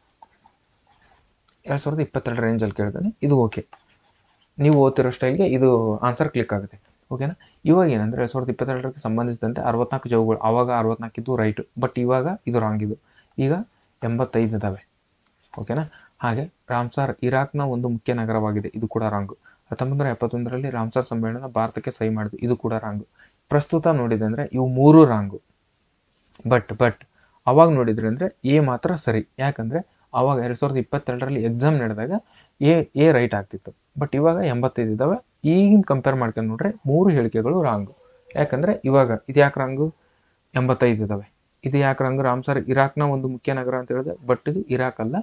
2022 ರೇಂಜಲ್ಲಿ ಕೇಳ್ತಾನೆ, ಇದು ಓಕೆ. ನೀವು ಓದ್ತಿರೋ ಸ್ಟೈಲ್ಗೆ ಇದು ಆನ್ಸರ್ ಕ್ಲಿಕ್ ಆಗುತ್ತೆ. ಓಕೆನಾ. ಇವಾಗ ಏನಂದರೆ 2022ಕ್ಕೆ ಸಂಬಂಧಿಸಿದಂತೆ 64 ಜವಾಬುಗಳು, ಆವಾಗ 64 ಇದ್ದು ರೈಟ್, ಬಟ್ ಇವಾಗ ಇದು ರಾಂಗ್. ಇದು ಈಗ 85 ಇದ್ದಾವೆ. ಓಕೆನಾ. ಹಾಗೆ ರಾಮ್ಸಾರ್ ಇರಾಕ್ನ ಒಂದು ಮುಖ್ಯ ನಗರವಾಗಿದೆ, ಇದು ಕೂಡ ರಾಂಗು. 1971ರಲ್ಲಿ ರಾಮ್ಸಾರ್ ಸಮ್ಮೇಳನ ಭಾರತಕ್ಕೆ ಸಹಿ ಮಾಡಿದೆ, ಇದು ಕೂಡ ರಾಂಗು. ಪ್ರಸ್ತುತ ನೋಡಿದೆ ಅಂದರೆ ಇವು 3 ರಾಂಗು. ಬಟ್ ಅವಾಗ ನೋಡಿದ್ರೆ ಅಂದರೆ ಎ ಮಾತ್ರ ಸರಿ. ಯಾಕಂದರೆ ಅವಾಗ 2022ರಲ್ಲಿ ಎಕ್ಸಾಮ್ ನಡೆದಾಗ ಎ ರೈಟ್ ಆಗ್ತಿತ್ತು. ಬಟ್ ಇವಾಗ 85 ಇದ್ದಾವೆ. ಈಗಿನ ಕಂಪೇರ್ ಮಾಡ್ಕೊಂಡು ನೋಡ್ರೆ 3 ಹೇಳಿಕೆಗಳು ರಾಂಗು. ಯಾಕಂದರೆ ಇವಾಗ ಇದು ಯಾಕೆ ರಾಂಗು? 85 ಇದ್ದಾವೆ. ಇದು ಯಾಕೆ ರಾಂಗು? ರಾಮ್ಸಾರ್ ಇರಾಕ್ನ ಒಂದು ಮುಖ್ಯ ನಗರ ಅಂತ ಹೇಳಿದೆ, ಬಟ್ ಇದು ಇರಾಕ್ ಅಲ್ಲ,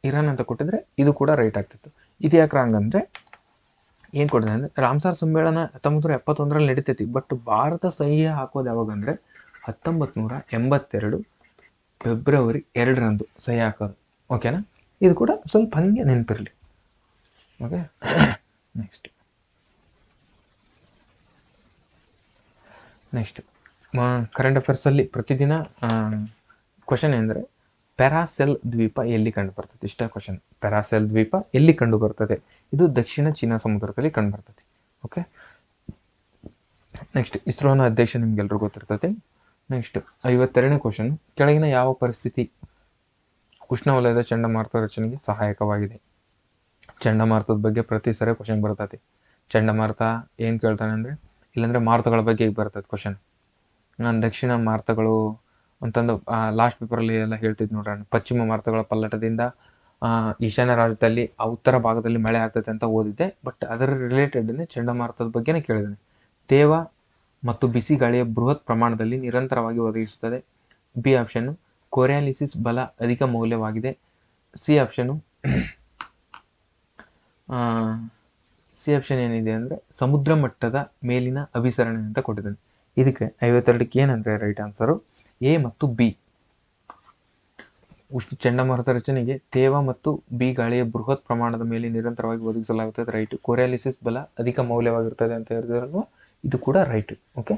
ಇರಾನ್ ಅಂತ ಕೊಟ್ಟಿದ್ರೆ ಇದು ಕೂಡ ರೈಟ್ ಆಗ್ತಿತ್ತು. ಇದು ಯಾಕೆ ರಾಂಗ್ ಅಂದರೆ ಏನು ಕೊಟ್ಟಿದೆ ಅಂದರೆ ರಾಮ್ಸಾರ್ ಸಮ್ಮೇಳನ 1971ರಲ್ಲಿ ನಡೀತೈತಿ, ಬಟ್ ಭಾರತ ಸಹಿ ಹಾಕೋದು ಯಾವಾಗ ಅಂದರೆ 1982 ಫೆಬ್ರವರಿ 2ರಂದು ಸಹಿ ಹಾಕೋದು. ಓಕೆನಾ. ಇದು ಕೂಡ ಸ್ವಲ್ಪ ಹಂಗೆ ನೆನಪಿರಲಿ. ಓಕೆ. ನೆಕ್ಸ್ಟ್ ಕರೆಂಟ್ ಅಫೇರ್ಸಲ್ಲಿ ಪ್ರತಿದಿನ ಕ್ವಶನ್ ಅಂದರೆ ಪ್ಯಾರಾಸೆಲ್ ದ್ವೀಪ ಎಲ್ಲಿ ಕಂಡು ಬರ್ತದೆ? ಇಷ್ಟ ಕ್ವಶನ್. ಪ್ಯಾರಾಸೆಲ್ ದ್ವೀಪ ಎಲ್ಲಿ ಕಂಡು ಬರ್ತದೆ? ಇದು ದಕ್ಷಿಣ ಚೀನಾ ಸಮುದ್ರದಲ್ಲಿ ಕಂಡು ಬರ್ತದೆ. ಓಕೆ. ನೆಕ್ಸ್ಟ್ ಇಸ್ರೋನ ಅಧ್ಯಕ್ಷ ನಿಮ್ಗೆಲ್ರಿಗೂ ಗೊತ್ತಿರ್ತದೆ. ನೆಕ್ಸ್ಟ್ 52ನೇ ಕ್ವಶನ್. ಕೆಳಗಿನ ಯಾವ ಪರಿಸ್ಥಿತಿ ಉಷ್ಣವಲಯದ ಚಂಡಮಾರುತ ರಚನೆಗೆ ಸಹಾಯಕವಾಗಿದೆ? ಚಂಡಮಾರುತದ ಬಗ್ಗೆ ಪ್ರತಿ ಸರಿ ಕ್ವಶನ್ ಬರ್ತದೆ. ಚಂಡಮಾರುತ ಏನು ಕೇಳ್ತಾನೆ ಅಂದರೆ, ಇಲ್ಲಾಂದರೆ ಮಾರುತಗಳ ಬಗ್ಗೆ ಈಗ ಬರ್ತದೆ ಕ್ವಶನ್. ನಾನು ದಕ್ಷಿಣ ಮಾರುತಗಳು ಅಂತಂದು ಲಾಸ್ಟ್ ಪೇಪರಲ್ಲಿ ಎಲ್ಲ ಹೇಳ್ತಿದ್ದು ನೋಡ್ರಿ. ಪಶ್ಚಿಮ ಮಾರುತಗಳ ಪಲ್ಲಟದಿಂದ ಈಶಾನ್ಯ ರಾಜ್ಯದಲ್ಲಿ ಉತ್ತರ ಭಾಗದಲ್ಲಿ ಮಳೆ ಆಗ್ತದೆ ಅಂತ ಓದಿದ್ದೆ. ಬಟ್ ಅದರ ರಿಲೇಟೆಡ್ನೇ ಚಂಡಮಾರುತದ ಬಗ್ಗೆನೇ ಕೇಳಿದ್ದೇನೆ. ತೇವ ಮತ್ತು ಬಿಸಿ ಗಾಳಿಯ ಬೃಹತ್ ಪ್ರಮಾಣದಲ್ಲಿ ನಿರಂತರವಾಗಿ ಒದಗಿಸುತ್ತದೆ. ಬಿ ಆಪ್ಷನ್ನು ಕೊರಿಯಾಲಿಸಿಸ್ ಬಲ ಅಧಿಕ ಮೌಲ್ಯವಾಗಿದೆ. ಸಿ ಆಪ್ಷನ್ ಏನಿದೆ ಅಂದರೆ ಸಮುದ್ರ ಮಟ್ಟದ ಮೇಲಿನ ಅಭಿಸರಣೆ ಅಂತ ಕೊಟ್ಟಿದ್ದಾನೆ. ಇದಕ್ಕೆ 52ಕ್ಕೆ ಏನಂದ್ರೆ ರೈಟ್ ಆನ್ಸರು ಎ ಮತ್ತು ಬಿ. ಚಂಡಮಾರುತ ರಚನೆಗೆ ತೇವ ಮತ್ತು ಬಿ ಗಾಳಿಯ ಬೃಹತ್ ಪ್ರಮಾಣದ ಮೇಲೆ ನಿರಂತರವಾಗಿ ಒದಗಿಸಲಾಗುತ್ತದೆ, ರೈಟ್. ಕೊರಿಯಾಲಿಸಿಸ್ ಬಲ ಅಧಿಕ ಮೌಲ್ಯವಾಗಿರುತ್ತದೆ ಅಂತ ಹೇಳಿದ್ರಲ್ವ, ಇದು ಕೂಡ right. Okay.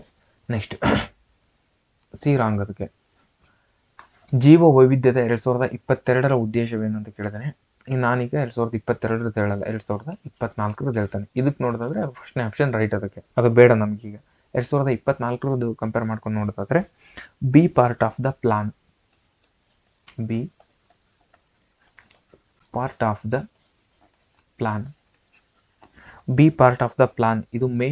Next C wrong. ಅದಕ್ಕೆ ಜೀವ ವೈವಿಧ್ಯದ 2022ರ ಉದ್ದೇಶವೇನು ಅಂತ ಕೇಳಿದಾನೆ. ನಾನೀಗ 2022 ಹೇಳಲ್ಲ, 2024 ಹೇಳ್ತಾನೆ. ಇದಕ್ಕೆ ನೋಡೋದಾದ್ರೆ ಫಸ್ಟ್ನೇ ಆಪ್ಷನ್ ರೈಟ್. ಅದಕ್ಕೆ ಅದು ಬೇಡ ನಮಗೀಗ. 2024 ಕಂಪೇರ್ ಮಾಡ್ಕೊಂಡು ನೋಡೋದಾದ್ರೆ be part of the plan. Be part of the plan ಇದು ಮೇ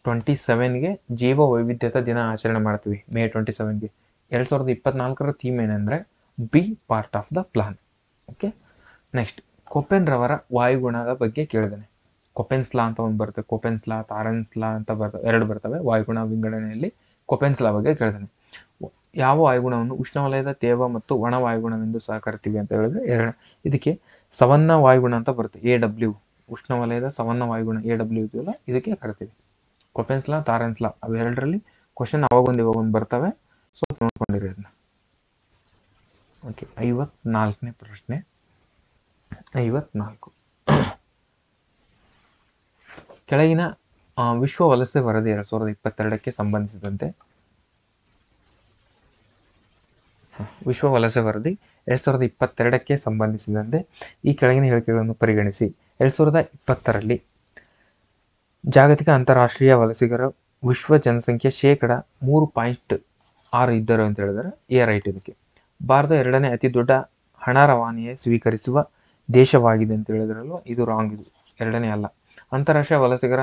27ಗೆ ಜೀವ ವೈವಿಧ್ಯತಾ ದಿನ ಆಚರಣೆ ಮಾಡ್ತೀವಿ. ಮೇ 27ಗೆ 2024ರ ಥೀಮ್ ಏನಂದ್ರೆ be part of the plan. Okay. Next Koppen ರವರ ವಾಯುಗುಣದ ಬಗ್ಗೆ ಕೇಳಿದಾನೆ. ಕೊಪೆನ್ಸ್ ಲಾ ಅಂತ ಒಂದು ಬರುತ್ತೆ, ಕೊಪೆನ್ಸ್ ಲಾ, ತಾರೆನ್ಸ್ ಲಾ ಅಂತ ಬರ್ತವೆ, 2 ಬರ್ತವೆ ವಾಯುಗುಣ ವಿಂಗಡಣೆಯಲ್ಲಿ. ಕೊಪೆನ್ಸ್ ಲಾ ಬಗ್ಗೆ ಕೇಳಿದಾನೆ. ಯಾವ ವಾಯುಗುಣವನ್ನು ಉಷ್ಣವಲಯದ ತೇವ ಮತ್ತು ಒಣ ವಾಯುಗುಣವೆಂದು ಸಹ ಕರಿತೀವಿ ಅಂತ ಹೇಳಿದ್ರೆ ಇದಕ್ಕೆ ಸವನ್ನ ವಾಯುಗುಣ ಅಂತ ಬರುತ್ತೆ, AW. ಉಷ್ಣವಲಯದ ಸವನ್ನ ವಾಯುಗುಣ AW ಇದೆಯಲ್ಲ, ಇದಕ್ಕೆ ಕರಿತೀವಿ. ಕೊಪೆನ್ಸ್ ಲಾ, ತಾರೆನ್ಸ್ ಲಾ ಅವೆರಡರಲ್ಲಿ ಕ್ವಶನ್ ಇವಾಗೊಂದು ಬರ್ತವೆ, ಸೊ ನೋಡ್ಕೊಂಡಿರಿ ಅದನ್ನ. ಓಕೆ. 54ನೇ ಪ್ರಶ್ನೆ. 54 ಕೆಳಗಿನ ವಿಶ್ವ ವಲಸೆ ವರದಿ 2022ಕ್ಕೆ ಸಂಬಂಧಿಸಿದಂತೆ ವಿಶ್ವ ವಲಸೆ ವರದಿ 2022ಕ್ಕೆ ಸಂಬಂಧಿಸಿದಂತೆ ಈ ಕೆಳಗಿನ ಹೇಳಿಕೆಗಳನ್ನು ಪರಿಗಣಿಸಿ. 2020ರಲ್ಲಿ ಜಾಗತಿಕ ಅಂತಾರಾಷ್ಟ್ರೀಯ ವಲಸಿಗರ ವಿಶ್ವ ಜನಸಂಖ್ಯೆ 3.6 ಇದ್ದರು ಅಂತ ಹೇಳಿದರೆ ಎ ರೈಟ್. ಇದಕ್ಕೆ ಭಾರತ 2ನೇ ಅತಿ ದೊಡ್ಡ ಹಣ ರವಾನೆಯ ಸ್ವೀಕರಿಸುವ ದೇಶವಾಗಿದೆ ಅಂತ ಹೇಳಿದ್ರಲ್ವ, ಇದು ರಾಂಗ್. ಇದು 2ನೇ ಅಲ್ಲ. ಅಂತಾರಾಷ್ಟ್ರೀಯ ವಲಸಿಗರ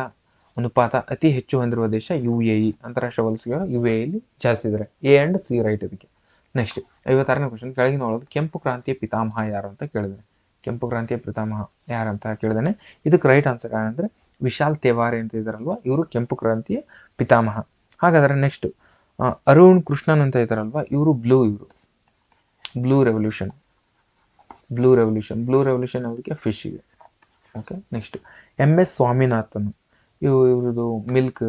ಅನುಪಾತ ಅತಿ ಹೆಚ್ಚು ಹೊಂದಿರುವ ದೇಶ UAE. ಅಂತಾರಾಷ್ಟ್ರೀಯ ವಲಸಿಗರ UAEಲಿ ಜಾಸ್ತಿ ಇದ್ದಾರೆ. ಎ ಅಂಡ್ ಸಿ ರೈಟ್ ಇದಕ್ಕೆ. ನೆಕ್ಸ್ಟ್ 56ನೇ ಕ್ವಶನ್. ಕೆಳಗಿನ ಒಳಗೆ ಕೆಂಪು ಕ್ರಾಂತಿಯ ಪಿತಾಮಹ ಯಾರು ಅಂತ ಕೇಳಿದಾನೆ. ಕೆಂಪು ಕ್ರಾಂತಿಯ ಪಿತಾಮಹ ಯಾರಂತ ಕೇಳಿದಾನೆ. ಇದಕ್ಕೆ ರೈಟ್ ಆನ್ಸರ್ ಏನಂದ್ರೆ ವಿಶಾಲ್ ತೇವಾರೆ ಅಂತ ಇದ್ದಾರಲ್ವ, ಇವರು ಕೆಂಪು ಕ್ರಾಂತಿಯ ಪಿತಾಮಹ. ಹಾಗಾದ್ರೆ ನೆಕ್ಸ್ಟ್ ಅರುಣ್ ಕೃಷ್ಣನ್ ಅಂತ ಇದ್ದಾರಲ್ವ, ಇವರು ಬ್ಲೂ ರೆವಲ್ಯೂಷನ್ ಅವರಿಗೆ ಫಿಶ್ ಇದೆ. ಓಕೆ. ನೆಕ್ಸ್ಟ್ MS ಸ್ವಾಮಿನಾಥನ್, ಇವ್ರದ್ದು ಮಿಲ್ಕ್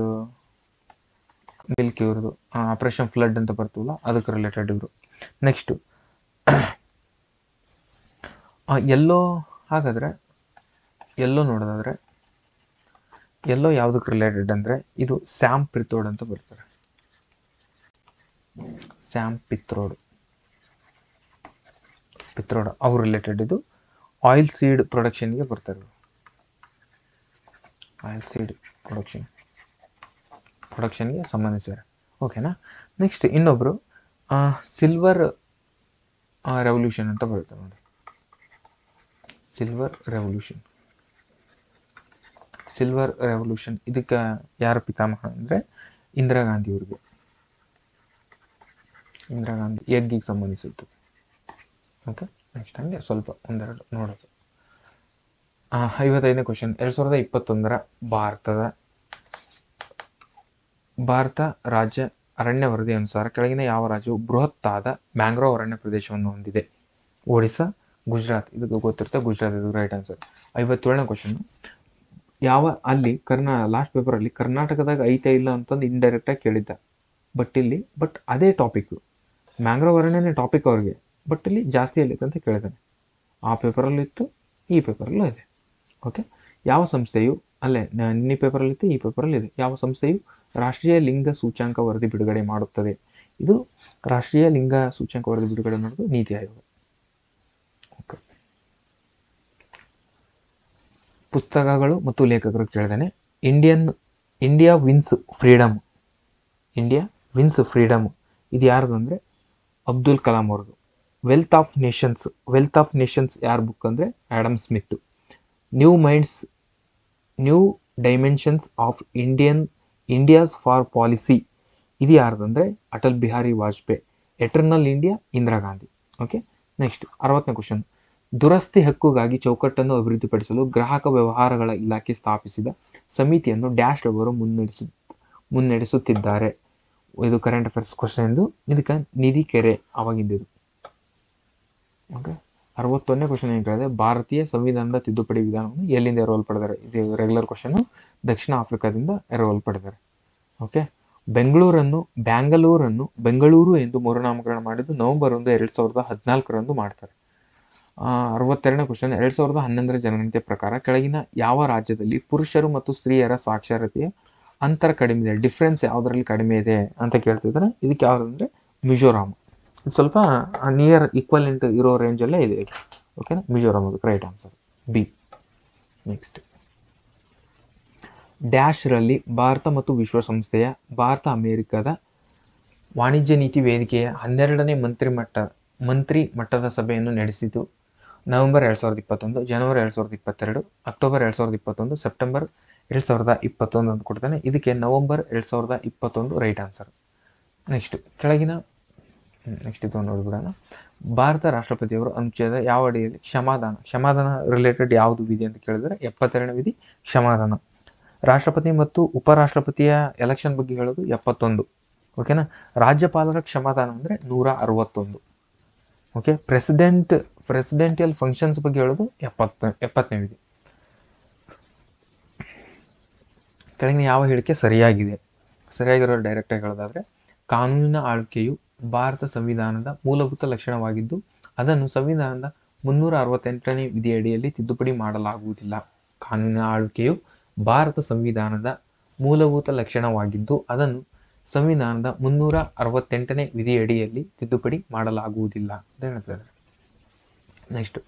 ಇವ್ರದ್ದು ಆಪರೇಷನ್ ಫ್ಲಡ್ ಅಂತ ಬರ್ತವಲ್ಲ, ಅದಕ್ಕೆ ರಿಲೇಟೆಡ್ ಇವರು. ನೆಕ್ಸ್ಟ್ ಹಾಗಾದ್ರೆ ಎಲ್ಲೋ ನೋಡೋದಾದ್ರೆ ಎಲ್ಲೋ ಯಾವುದಕ್ಕೆ ರಿಲೇಟೆಡ್ ಅಂದ್ರೆ ಇದು ಸ್ಯಾಮ್ ಪಿತ್ರೋಡ್ ಅಂತ ಬರ್ತಾರೆ. ಸ್ಯಾಮ್ ಪಿತ್ರೋಡ್ ಅವ್ರ ರಿಲೇಟೆಡ್. ಇದು ಆಯಿಲ್ ಸೀಡ್ ಪ್ರೊಡಕ್ಷನ್ಗೆ ಬರ್ತಾರೆ. ಆಯಿಲ್ ಸೀಡ್ ಪ್ರೊಡಕ್ಷನ್ಗೆ ಸಂಬಂಧಿಸಿದ್ದಾರೆ. ಓಕೆನಾ. ನೆಕ್ಸ್ಟ್ ಇನ್ನೊಬ್ರು ಸಿಲ್ವರ್ ರೆವಲ್ಯೂಷನ್ ಅಂತ ಬರುತ್ತೆ ನೋಡಿ. ಸಿಲ್ವರ್ ರೆವಲ್ಯೂಷನ್ ಇದಕ್ಕೆ ಯಾರ ಪಿತಾಮಹ ಅಂದರೆ ಇಂದಿರಾ ಗಾಂಧಿ ಅವ್ರಿಗೆ. ಇಂದಿರಾ ಗಾಂಧಿ ಎಗ್ಗಿಗೆ ಸಂಬಂಧಿಸಿತ್ತು. ಓಕೆ, ನೆಕ್ಸ್ಟ್ ಹಂಗೆ ಸ್ವಲ್ಪ ಒಂದೆರಡು ನೋಡೋದು. 55ನೇ ಕ್ವಶನ್. 2021 ಭಾರತ ರಾಜ್ಯ ಅರಣ್ಯ ವರದಿ ಅನುಸಾರ ಕೆಳಗಿನ ಯಾವ ರಾಜ್ಯವು ಬೃಹತ್ತಾದ ಮ್ಯಾಂಗ್ರೋವ್ ಅರಣ್ಯ ಪ್ರದೇಶವನ್ನು ಹೊಂದಿದೆ? ಒಡಿಶಾ, ಗುಜರಾತ್. ಇದು ಗೊತ್ತಿರುತ್ತೆ, ಗುಜರಾತ್ ಇದು ರೈಟ್ ಆನ್ಸರ್. 57ನೇ ಕ್ವಶನ್. ಅಲ್ಲಿ ಲಾಸ್ಟ್ ಪೇಪರಲ್ಲಿ ಕರ್ನಾಟಕದಾಗ ಐತೆ ಇಲ್ಲ ಅಂತಂದು ಇಂಡೈರೆಕ್ಟ್ ಆಗಿ ಕೇಳಿದ್ದ. ಬಟ್ ಅದೇ ಟಾಪಿಕ್, ಮ್ಯಾಂಗ್ರೋವ್ ಅರಣ್ಯನೇ ಟಾಪಿಕ್ ಅವ್ರಿಗೆ, ಬಟ್ ಇಲ್ಲಿ ಜಾಸ್ತಿ ಎಲ್ಲಿದೆ ಅಂತ ಕೇಳಿದ್ದಾನೆ. ಆ ಪೇಪರಲ್ಲಿ ಇತ್ತು, ಈ ಪೇಪರಲ್ಲೂ ಇದೆ. ಓಕೆ, ಯಾವ ಸಂಸ್ಥೆಯು ನಿನ್ನೆ ಪೇಪರಲ್ಲಿ ಇತ್ತು, ಈ ಪೇಪರಲ್ಲಿ ಇದೆ. ಯಾವ ಸಂಸ್ಥೆಯು ರಾಷ್ಟ್ರೀಯ ಲಿಂಗ ಸೂಚ್ಯಂಕ ವರದಿ ಬಿಡುಗಡೆ ಮಾಡುತ್ತದೆ? ಇದು ರಾಷ್ಟ್ರೀಯ ಲಿಂಗ ಸೂಚ್ಯಂಕ ವರದಿ ಬಿಡುಗಡೆ ಮಾಡೋದು ನೀತಿ ಆಯೋಗ. ಓಕೆ, ಪುಸ್ತಕಗಳು ಮತ್ತು ಲೇಖಕರು ಕೇಳಿದಾನೆ. ಇಂಡಿಯಾ ವಿನ್ಸ್ ಫ್ರೀಡಮ್ ಇದು ಯಾರ್ದು ಅಂದರೆ ಅಬ್ದುಲ್ ಕಲಾಂ ಅವ್ರದ್ದು. ವೆಲ್ತ್ ಆಫ್ ನೇಷನ್ಸ್ ಯಾರ ಬುಕ್ ಅಂದರೆ Adam Smith. New dimensions of India's foreign policy ಇದು ಯಾರ್ದಂದ್ರೆ Atal Bihari Vajpayee. Eternal India Indira Gandhi. Okay, next 60ನೇ ಕ್ವಶನ್. ದುರಸ್ತಿ ಹಕ್ಕುಗಾಗಿ ಚೌಕಟ್ಟನ್ನು ಅಭಿವೃದ್ಧಿಪಡಿಸಲು ಗ್ರಾಹಕ ವ್ಯವಹಾರಗಳ ಇಲಾಖೆ ಸ್ಥಾಪಿಸಿದ ಸಮಿತಿಯನ್ನು ಡ್ಯಾಶ್ ಅವರು ಮುನ್ನಡೆಸುತ್ತಿದ್ದಾರೆ. ಇದು ಕರೆಂಟ್ ಅಫೇರ್ಸ್ ಕ್ವಶನ್. ಇದಕ್ಕೆ ನಿಧಿ ಕೆರೆ ಅವಾಗಿದ್ದು. ಓಕೆ, 61ನೇ ಕ್ವಶನ್ ಏನು ಕೇಳಿದೆ? ಭಾರತೀಯ ಸಂವಿಧಾನದ ತಿದ್ದುಪಡಿ ವಿಧಾನವನ್ನು ಎಲ್ಲಿಂದ ಎರವಲು ಪಡೆದಾರೆ? ಇದು ರೆಗ್ಯುಲರ್ ಕ್ವಶನ್. ದಕ್ಷಿಣ ಆಫ್ರಿಕಾದಿಂದ ಎರವಲು ಪಡೆದಾರೆ. ಓಕೆ, ಬೆಂಗಳೂರು ಎಂದು ಮರುನಾಮಕರಣ ಮಾಡಿದ್ದು ನವೆಂಬರ್ 1, 2014 ಮಾಡ್ತಾರೆ. 62ನೇ ಕ್ವಶನ್. 2011 ಜನಗಣತಿ ಪ್ರಕಾರ ಕೆಳಗಿನ ಯಾವ ರಾಜ್ಯದಲ್ಲಿ ಪುರುಷರು ಮತ್ತು ಸ್ತ್ರೀಯರ ಸಾಕ್ಷರತೆಯ ಅಂತರ ಕಡಿಮೆ ಇದೆ? ಡಿಫ್ರೆನ್ಸ್ ಯಾವುದರಲ್ಲಿ ಕಡಿಮೆ ಇದೆ ಅಂತ ಕೇಳ್ತಿದ್ದಾರೆ. ಇದಕ್ಕೆ ಯಾವ್ದು ಅಂದರೆ ಮಿಜೋರಾಂ. ಸ್ವಲ್ಪ ನಿಯರ್ ಈಕ್ವಲೆಂಟ್ ಇರೋ ರೇಂಜಲ್ಲೇ ಇದೆ. ಓಕೆನಾ, ಮಿಜೋರಾಂ ಅದಕ್ಕೆ right answer B. Next, dash ರಲ್ಲಿ ಭಾರತ ಮತ್ತು ವಿಶ್ವಸಂಸ್ಥೆಯ ಭಾರತ ಅಮೆರಿಕದ ವಾಣಿಜ್ಯ ನೀತಿ ವೇದಿಕೆಯ 12ನೇ ಮಂತ್ರಿ ಮಟ್ಟದ ಸಭೆಯನ್ನು ನಡೆಸಿತು. ನವೆಂಬರ್ 2021, ಜನವರಿ 2022, ಅಕ್ಟೋಬರ್ 2021, ಸೆಪ್ಟೆಂಬರ್ 2021 ಅಂತ ಕೊಡ್ತಾನೆ. ಇದಕ್ಕೆ ನವೆಂಬರ್ 2021 ರೈಟ್ ಆನ್ಸರ್. ನೆಕ್ಸ್ಟ್ ಇದು ನೋಡ್ಬಿಡೋಣ. ಭಾರತ ರಾಷ್ಟ್ರಪತಿಯವರು ಅನುಚ್ಛೇದ ಯಾವ ಅಡಿಯಲ್ಲಿ ಕ್ಷಮಾದಾನ ರಿಲೇಟೆಡ್ ಯಾವುದು ವಿಧಿ ಅಂತ ಕೇಳಿದ್ರೆ 72ನೇ ವಿಧಿ ಕ್ಷಮಾದಾನ. ರಾಷ್ಟ್ರಪತಿ ಮತ್ತು ಉಪರಾಷ್ಟ್ರಪತಿಯ ಎಲೆಕ್ಷನ್ ಬಗ್ಗೆ ಹೇಳೋದು 71. ಓಕೆನಾ, ರಾಜ್ಯಪಾಲರ ಕ್ಷಮಾದಾನ ಅಂದರೆ 161. ಓಕೆ, ಪ್ರೆಸಿಡೆಂಟಿಯಲ್ ಫಂಕ್ಷನ್ಸ್ ಬಗ್ಗೆ ಹೇಳೋದು 70ನೇ ವಿಧಿ. ಕೆಳಗಿನ ಯಾವ ಹೇಳಿಕೆ ಸರಿಯಾಗಿರೋ ಡೈರೆಕ್ಟಾಗಿ ಹೇಳೋದಾದ್ರೆ, ಕಾನೂನಿನ ಆಳ್ವಿಕೆಯು ಭಾರತ ಸಂವಿಧಾನದ ಮೂಲಭೂತ ಲಕ್ಷಣವಾಗಿದ್ದು ಅದನ್ನು ಸಂವಿಧಾನದ 368ನೇ ವಿಧಿಯಡಿಯಲ್ಲಿ ತಿದ್ದುಪಡಿ ಮಾಡಲಾಗುವುದಿಲ್ಲ. ಕಾನೂನಿನ ಆಳ್ವಿಕೆಯು ಭಾರತ ಸಂವಿಧಾನದ ಮೂಲಭೂತ ಲಕ್ಷಣವಾಗಿದ್ದು ಅದನ್ನು ಸಂವಿಧಾನದ 368ನೇ ವಿಧಿಯಡಿಯಲ್ಲಿ ತಿದ್ದುಪಡಿ ಮಾಡಲಾಗುವುದಿಲ್ಲ ಅಂತ ಹೇಳ್ತಾರೆ. ನೆಕ್ಸ್ಟ್,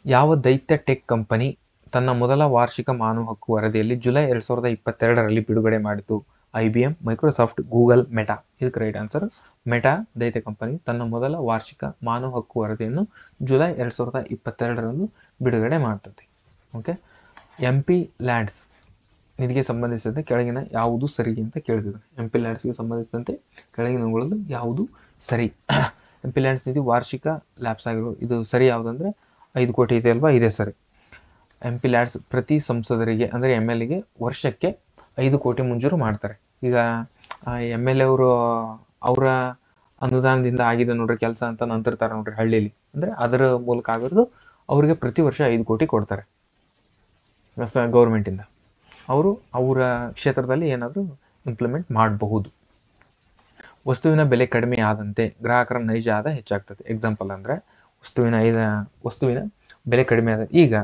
ಯಾವ ದೈತ್ಯ ಟೆಕ್ ಕಂಪನಿ ತನ್ನ ಮೊದಲ ವಾರ್ಷಿಕ ಮಾನವ ಹಕ್ಕು ವರದಿಯಲ್ಲಿ ಜುಲೈ 2022ರಲ್ಲಿ ಬಿಡುಗಡೆ ಮಾಡಿತು? IBM, Microsoft, Google, meta. ಇದಕ್ಕೆ ರೈಟ್ ಆನ್ಸರ್ ಮೆಟಾ ದೈತ್ಯ ಕಂಪನಿ ತನ್ನ ಮೊದಲ ವಾರ್ಷಿಕ ಮಾನವ ಹಕ್ಕು ವರದಿಯನ್ನು ಜುಲೈ 2022ರಂದು ಬಿಡುಗಡೆ ಮಾಡ್ತದೆ. ಓಕೆ, MP ಲ್ಯಾಂಡ್ಸ್ ಇದಕ್ಕೆ ಸಂಬಂಧಿಸಿದಂತೆ ಕೆಳಗಿನ ಯಾವುದು ಸರಿ ಅಂತ ಕೇಳಿದ್ರು. MP ಲ್ಯಾಂಡ್ಸ್ಗೆ ಸಂಬಂಧಿಸಿದಂತೆ ಕೆಳಗಿನವುಗಳಲ್ಲಿ ಯಾವುದು ಸರಿ? MP ಲ್ಯಾಂಡ್ಸ್ ನಿಧಿ ವಾರ್ಷಿಕ ಲ್ಯಾಪ್ಸ್ ಆಗಿರೋ ಇದು ಸರಿ ಯಾವುದಂದ್ರೆ 5 ಕೋಟಿ ಇದೆ ಅಲ್ವಾ, ಇದೇ ಸರಿ. MP ಲ್ಯಾಂಡ್ಸ್ ಪ್ರತಿ ಸಂಸದರಿಗೆ ಅಂದರೆ MLAಗೆ ವರ್ಷಕ್ಕೆ 5 ಕೋಟಿ ಮಂಜೂರು ಮಾಡ್ತಾರೆ. ಈಗ MLA ಅವರು ಅವರ ಅನುದಾನದಿಂದ ಆಗಿದೆ ನೋಡ್ರಿ ಕೆಲಸ ಅಂತ ನಂತಿರ್ತಾರೆ ನೋಡ್ರಿ ಹಳ್ಳಿಲಿ, ಅಂದರೆ ಅದರ ಮೂಲಕ ಆಗಿರೋದು ಅವ್ರಿಗೆ ಪ್ರತಿ ವರ್ಷ 5 ಕೋಟಿ ಕೊಡ್ತಾರೆ ಗೌರ್ಮೆಂಟಿಂದ. ಅವರು ಅವರ ಕ್ಷೇತ್ರದಲ್ಲಿ ಏನಾದರೂ ಇಂಪ್ಲಿಮೆಂಟ್ ಮಾಡಬಹುದು. ವಸ್ತುವಿನ ಬೆಲೆ ಕಡಿಮೆ ಆದಂತೆ ಗ್ರಾಹಕರ ನೈಜ ಆದಾಯ ಹೆಚ್ಚಾಗ್ತದೆ. ಎಕ್ಸಾಂಪಲ್ ಅಂದರೆ ವಸ್ತುವಿನ ಬೆಲೆ ಕಡಿಮೆ ಆದ, ಈಗ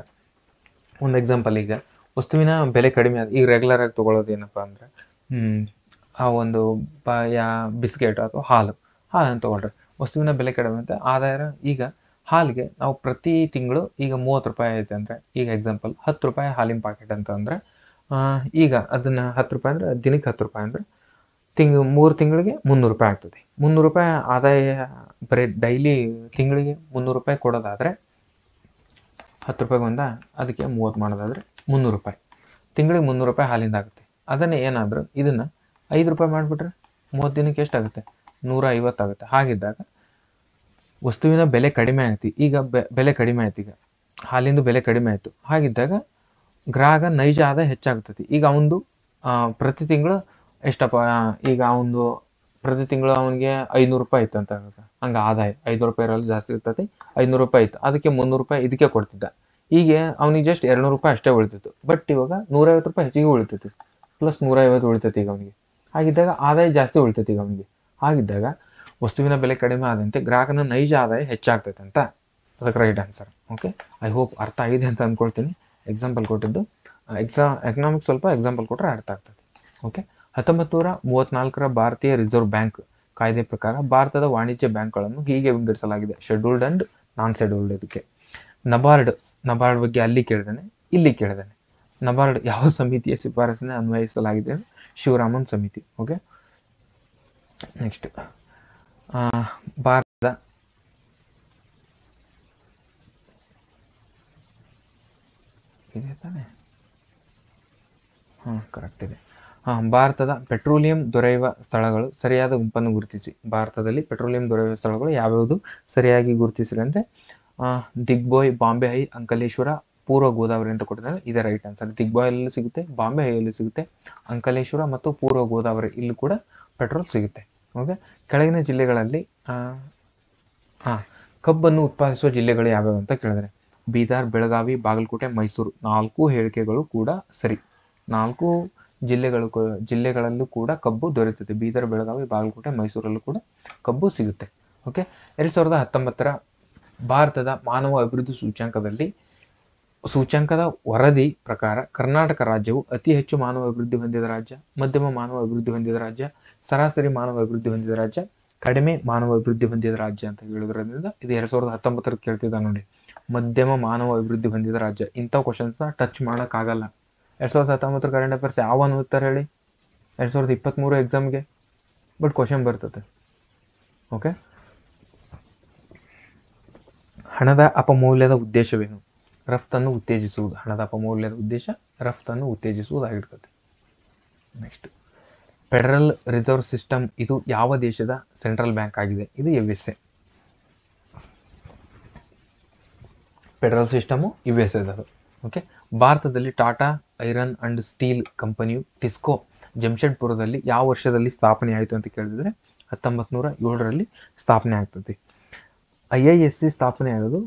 ಒಂದು ಎಕ್ಸಾಂಪಲ್, ಈಗ ವಸ್ತುವಿನ ಬೆಲೆ ಕಡಿಮೆ ಆದ, ಈಗ ರೆಗ್ಯುಲರ್ ಆಗಿ ತೊಗೊಳ್ಳೋದು ಏನಪ್ಪ ಅಂದರೆ ಆ ಒಂದು ಬಿಸ್ಕೆಟ್ ಅಥವಾ ಹಾಲನ್ನು ತೊಗೊಳ್ರಿ. ವಸ್ತುವಿನ ಬೆಲೆ ಕಡಿಮೆ ಅಂತ ಆದಾಯ, ಈಗ ಹಾಲಿಗೆ ನಾವು ಪ್ರತಿ ತಿಂಗಳು ಈಗ 30 ರೂಪಾಯಿ ಐತೆ ಅಂದರೆ, ಈಗ ಎಕ್ಸಾಂಪಲ್ 10 ರೂಪಾಯಿ ಹಾಲಿನ ಪ್ಯಾಕೆಟ್ ಅಂತ ಅಂದರೆ ಈಗ ಅದನ್ನು 10 ರೂಪಾಯಿ ಅಂದರೆ ದಿನಕ್ಕೆ 10 ರೂಪಾಯಿ ಅಂದರೆ 3 ತಿಂಗಳಿಗೆ 300 ರೂಪಾಯಿ ಆಗ್ತದೆ. 300 ರೂಪಾಯಿ ಆದಾಯ ಬರೀ ಡೈಲಿ ತಿಂಗಳಿಗೆ 300 ರೂಪಾಯಿ ಕೊಡೋದಾದರೆ 10 ರೂಪಾಯಿಗೆ ಒಂದ, ಅದಕ್ಕೆ 30 ಮಾಡೋದಾದರೆ 300 ರೂಪಾಯಿ. ತಿಂಗಳಿಗೆ 300 ರೂಪಾಯಿ ಹಾಲಿಂದ ಆಗುತ್ತೆ. ಅದನ್ನೇ ಏನಾದರೂ ಇದನ್ನು 5 ರೂಪಾಯಿ ಮಾಡಿಬಿಟ್ರೆ 30 ದಿನಕ್ಕೆ ಎಷ್ಟಾಗುತ್ತೆ? 150 ಆಗುತ್ತೆ. ಹಾಗಿದ್ದಾಗ ವಸ್ತುವಿನ ಬೆಲೆ ಕಡಿಮೆ ಆಯ್ತು. ಈಗ ಬೆಲೆ ಕಡಿಮೆ ಆಯ್ತು. ಈಗ ಹಾಲಿಂದು ಬೆಲೆ ಕಡಿಮೆ ಆಯಿತು. ಹಾಗಿದ್ದಾಗ ಗ್ರಾಹಕ ನೈಜ ಆದಾಯ ಹೆಚ್ಚಾಗ್ತದೆ. ಈಗ ಅವನದು ಪ್ರತಿ ತಿಂಗಳು ಎಷ್ಟಪ್ಪ, ಈಗ ಅವನದು ಪ್ರತಿ ತಿಂಗಳು ಅವನಿಗೆ 500 ರೂಪಾಯಿ ಇತ್ತು ಅಂತ ಹಂಗೆ ಆದಾಯ 500 ರೂಪಾಯಿ ಇರಲ್ಲ, ಜಾಸ್ತಿ ಇರ್ತದೆ. 500 ರೂಪಾಯಿ ಇತ್ತು, ಅದಕ್ಕೆ 300 ರೂಪಾಯಿ ಇದಕ್ಕೆ ಕೊಡ್ತಿದ್ದ. ಈಗ ಅವನಿಗೆ ಜಸ್ಟ್ 200 ರೂಪಾಯಿ ಅಷ್ಟೇ ಉಳಿತಿತ್ತು. ಬಟ್ ಇವಾಗ 150 ರೂಪಾಯಿ ಹೆಚ್ಚಿಗೆ ಉಳಿತೈತಿ, ಪ್ಲಸ್ 150 ಉಳಿತೈತಿ ಈಗ ಅವನಿಗೆ. ಹಾಗಿದ್ದಾಗ ಆದಾಯ ಜಾಸ್ತಿ ಉಳಿತೈತಿ ಈಗ ಅವನಿಗೆ. ಹಾಗಿದ್ದಾಗ ವಸ್ತುವಿನ ಬೆಲೆ ಕಡಿಮೆ ಆದಂತೆ ಗ್ರಾಹಕನ ನೈಜ ಆದಾಯ ಹೆಚ್ಚಾಗ್ತೈತೆ ಅಂತ ಅದಕ್ಕೆ right answer. Okay, I hope ಅರ್ಥ ಆಗಿದೆ ಅಂತ ಅಂದ್ಕೊಳ್ತೀನಿ. ಎಕ್ಸಾಂಪಲ್ ಕೊಟ್ಟಿದ್ದು ಎಕನಾಮಿಕ್ಸ್ ಸ್ವಲ್ಪ ಎಕ್ಸಾಂಪಲ್ ಕೊಟ್ಟರೆ ಅರ್ಥ ಆಗ್ತದೆ. ಓಕೆ, 1934ರ ಭಾರತೀಯ ರಿಸರ್ವ್ ಬ್ಯಾಂಕ್ ಕಾಯ್ದೆ ಪ್ರಕಾರ ಭಾರತದ ವಾಣಿಜ್ಯ ಬ್ಯಾಂಕ್ಗಳನ್ನು ಹೀಗೆ ವಿಂಗಡಿಸಲಾಗಿದೆ: ಶೆಡ್ಯೂಲ್ಡ್ ಅಂಡ್ ನಾನ್ ಶೆಡ್ಯೂಲ್ಡ್. ಇದಕ್ಕೆ ನಬಾರ್ಡ್ ಬಗ್ಗೆ ಅಲ್ಲಿ ಕೇಳಿದಾನೆ, ಇಲ್ಲಿ ಕೇಳಿದಾನೆ. ನಬಾರ್ಡ್ ಯಾವ ಸಮಿತಿಯ ಶಿಫಾರಸಿನ ಅನ್ವಯಿಸಲಾಗಿದೆ? ಶಿವರಾಮನ್ ಸಮಿತಿ. ಓಕೆ, ನೆಕ್ಸ್ಟ್ ಭಾರತದ ಇದೆ ತಾನೆ? ಕರೆಕ್ಟ್ ಇದೆ. ಭಾರತದ ಪೆಟ್ರೋಲಿಯಂ ದೊರೆಯುವ ಸ್ಥಳಗಳು ಸರಿಯಾದ ಗುಂಪನ್ನು ಗುರುತಿಸಿ. ಭಾರತದಲ್ಲಿ ಪೆಟ್ರೋಲಿಯಂ ದೊರೆಯುವ ಸ್ಥಳಗಳು ಯಾವ್ಯಾವುದು ಸರಿಯಾಗಿ ಗುರುತಿಸಿರಿ ಅಂದರೆ ದಿಗ್ಬೋಯ್, ಬಾಂಬೆ ಹೈ, ಅಂಕಲೇಶ್ವರ, ಪೂರ್ವ ಗೋದಾವರಿ ಅಂತ ಕೊಟ್ಟಿದ್ದಾರೆ. ಇದೇ ರೈಟ್ ಆನ್ಸರ್. ದಿಗ್ಬೋಯ್ ಅಲ್ಲಿ ಸಿಗುತ್ತೆ, ಬಾಂಬೆ ಹೈಯಲ್ಲಿ ಸಿಗುತ್ತೆ, ಅಂಕಲೇಶ್ವರ ಮತ್ತು ಪೂರ್ವ ಗೋದಾವರಿ ಇಲ್ಲಿ ಕೂಡ ಪೆಟ್ರೋಲ್ ಸಿಗುತ್ತೆ. ಓಕೆ, ಕೆಳಗಿನ ಜಿಲ್ಲೆಗಳಲ್ಲಿ ಕಬ್ಬನ್ನು ಉತ್ಪಾದಿಸುವ ಜಿಲ್ಲೆಗಳು ಯಾವ್ಯಾವು ಅಂತ ಕೇಳಿದರೆ ಬೀದರ್, ಬೆಳಗಾವಿ, ಬಾಗಲಕೋಟೆ, ಮೈಸೂರು. 4 ಹೇಳಿಕೆಗಳು ಕೂಡ ಸರಿ. 4 ಜಿಲ್ಲೆಗಳಲ್ಲೂ ಕೂಡ ಕಬ್ಬು ದೊರೆಯುತ್ತದೆ. ಬೀದರ್, ಬೆಳಗಾವಿ, ಬಾಗಲಕೋಟೆ, ಮೈಸೂರಲ್ಲೂ ಕೂಡ ಕಬ್ಬು ಸಿಗುತ್ತೆ. ಓಕೆ, 2019ರ ಭಾರತದ ಮಾನವ ಅಭಿವೃದ್ಧಿ ಸೂಚ್ಯಂಕದ ವರದಿ ಪ್ರಕಾರ ಕರ್ನಾಟಕ ರಾಜ್ಯವು ಅತಿ ಹೆಚ್ಚು ಮಾನವ ಅಭಿವೃದ್ಧಿ ಹೊಂದಿದ ರಾಜ್ಯ, ಮಧ್ಯಮ ಮಾನವ ಅಭಿವೃದ್ಧಿ ಹೊಂದಿದ ರಾಜ್ಯ, ಸರಾಸರಿ ಮಾನವ ಅಭಿವೃದ್ಧಿ ಹೊಂದಿದ ರಾಜ್ಯ, ಕಡಿಮೆ ಮಾನವ ಅಭಿವೃದ್ಧಿ ಹೊಂದಿದ ರಾಜ್ಯ ಅಂತ ಹೇಳಿದ್ರಿಂದ ಇದು 2019 ಕೇಳ್ತಿದ್ದ ನೋಡಿ. ಮಧ್ಯಮ ಮಾನವ ಅಭಿವೃದ್ಧಿ ಹೊಂದಿದ ರಾಜ್ಯ. ಇಂಥ ಕ್ವಶನ್ಸ್ನ ಟಚ್ ಮಾಡೋಕ್ಕಾಗಲ್ಲ. 2019 ಕರೆಂಟ್ ಅಫೇರ್ಸ್ ಯಾವ ಓದ್ತಾರೆ ಹೇಳಿ? 2023 ಎಕ್ಸಾಮ್ಗೆ ಬಟ್ ಕ್ವಶನ್ ಬರ್ತದೆ. ಓಕೆ, ಹಣದ ಅಪಮೌಲ್ಯದ ಉದ್ದೇಶವೇನು? ರಫ್ತನ್ನು ಉತ್ತೇಜಿಸುವುದು. ಹಣದ ಅಪಮೌಲ್ಯದ ಉದ್ದೇಶ ರಫ್ತನ್ನು ಉತ್ತೇಜಿಸುವುದಾಗಿರ್ತದೆ. ನೆಕ್ಸ್ಟ್, ಫೆಡರಲ್ ರಿಸರ್ವ್ ಸಿಸ್ಟಮ್ ಇದು ಯಾವ ದೇಶದ ಸೆಂಟ್ರಲ್ ಬ್ಯಾಂಕ್ ಆಗಿದೆ? ಇದು USA. Federal system USA. Okay, ಭಾರತದಲ್ಲಿ ಟಾಟಾ ಐರನ್ ಅಂಡ್ ಸ್ಟೀಲ್ ಕಂಪನಿಯು ಟಿಸ್ಕೋ ಜಮ್ಶೆಡ್ಪುರದಲ್ಲಿ ಯಾವ ವರ್ಷದಲ್ಲಿ ಸ್ಥಾಪನೆ ಆಯಿತು ಅಂತ ಕೇಳಿದ್ರೆ 1907ರಲ್ಲಿ ಸ್ಥಾಪನೆ ಆಗ್ತದೆ. IISc ಸ್ಥಾಪನೆ ಆಗೋದು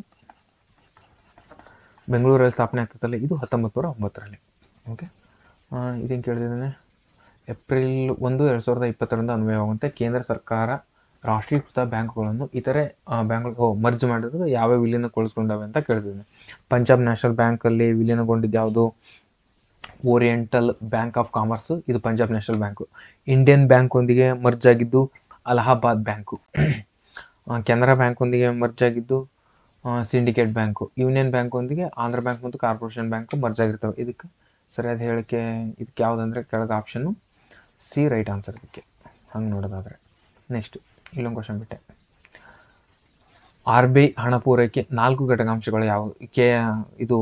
ಬೆಂಗಳೂರಲ್ಲಿ ಸ್ಥಾಪನೆ ಆಗ್ತದಲ್ಲ, ಇದು 1909ರಲ್ಲಿ. ಓಕೆ, ಇದೇನು ಕೇಳಿದ್ದೇನೆ? ಏಪ್ರಿಲ್ 1, 2020ರಿಂದ ಅನ್ವಯವಾಗುವಂತೆ ಕೇಂದ್ರ ಸರ್ಕಾರ ರಾಷ್ಟ್ರೀಕೃತ ಬ್ಯಾಂಕ್ಗಳನ್ನು ಇತರೆ ಬ್ಯಾಂಕ್ಗಳು ಮರ್ಜ್ ಮಾಡಿದ್ರೆ ಯಾವ್ಯಾವ ವಿಲೀನಗೊಳಿಸ್ಕೊಂಡವೆ ಅಂತ ಕೇಳಿದ್ದೇನೆ. ಪಂಜಾಬ್ ನ್ಯಾಷನಲ್ ಬ್ಯಾಂಕಲ್ಲಿ ವಿಲೀನಗೊಂಡಿದ್ದು ಯಾವುದು? ಓರಿಯೆಂಟಲ್ ಬ್ಯಾಂಕ್ ಆಫ್ ಕಾಮರ್ಸ್, ಇದು Punjab national bank. Indian bank ಒಂದಿಗೆ ಮರ್ಜ್ ಆಗಿದ್ದು ಅಲಹಾಬಾದ್ ಬ್ಯಾಂಕು. ಕೆನರಾ ಬ್ಯಾಂಕ್ ಒಂದಿಗೆ ಮರ್ಜ್ ಆಗಿದ್ದು ಸಿಂಡಿಕೇಟ್ ಬ್ಯಾಂಕು. ಯೂನಿಯನ್ ಬ್ಯಾಂಕ್ ಒಂದಿಗೆ ಆಂಧ್ರ ಬ್ಯಾಂಕ್ ಮತ್ತು ಕಾರ್ಪೊರೇಷನ್ ಬ್ಯಾಂಕು ಮರ್ಜ್ ಆಗಿರ್ತವೆ. ಇದಕ್ಕೆ ಸರಿಯಾದ ಹೇಳಿಕೆ ಇದಕ್ಕೆ ಯಾವುದಂದ್ರೆ ಕೆಳಗೆ ಆಪ್ಷನ್ನು ಸಿ ರೈಟ್ ಆನ್ಸರ್ ಇದಕ್ಕೆ, ಹಂಗೆ ನೋಡೋದಾದರೆ. ನೆಕ್ಸ್ಟ್, ಇಲ್ಲೊಂದು ಕ್ವಶನ್ ಬಿಟ್ಟೆ. RBI ಹಣ ಪೂರೈಕೆ 4 ಘಟಕಾಂಶಗಳು ಯಾವುವು? ಇದು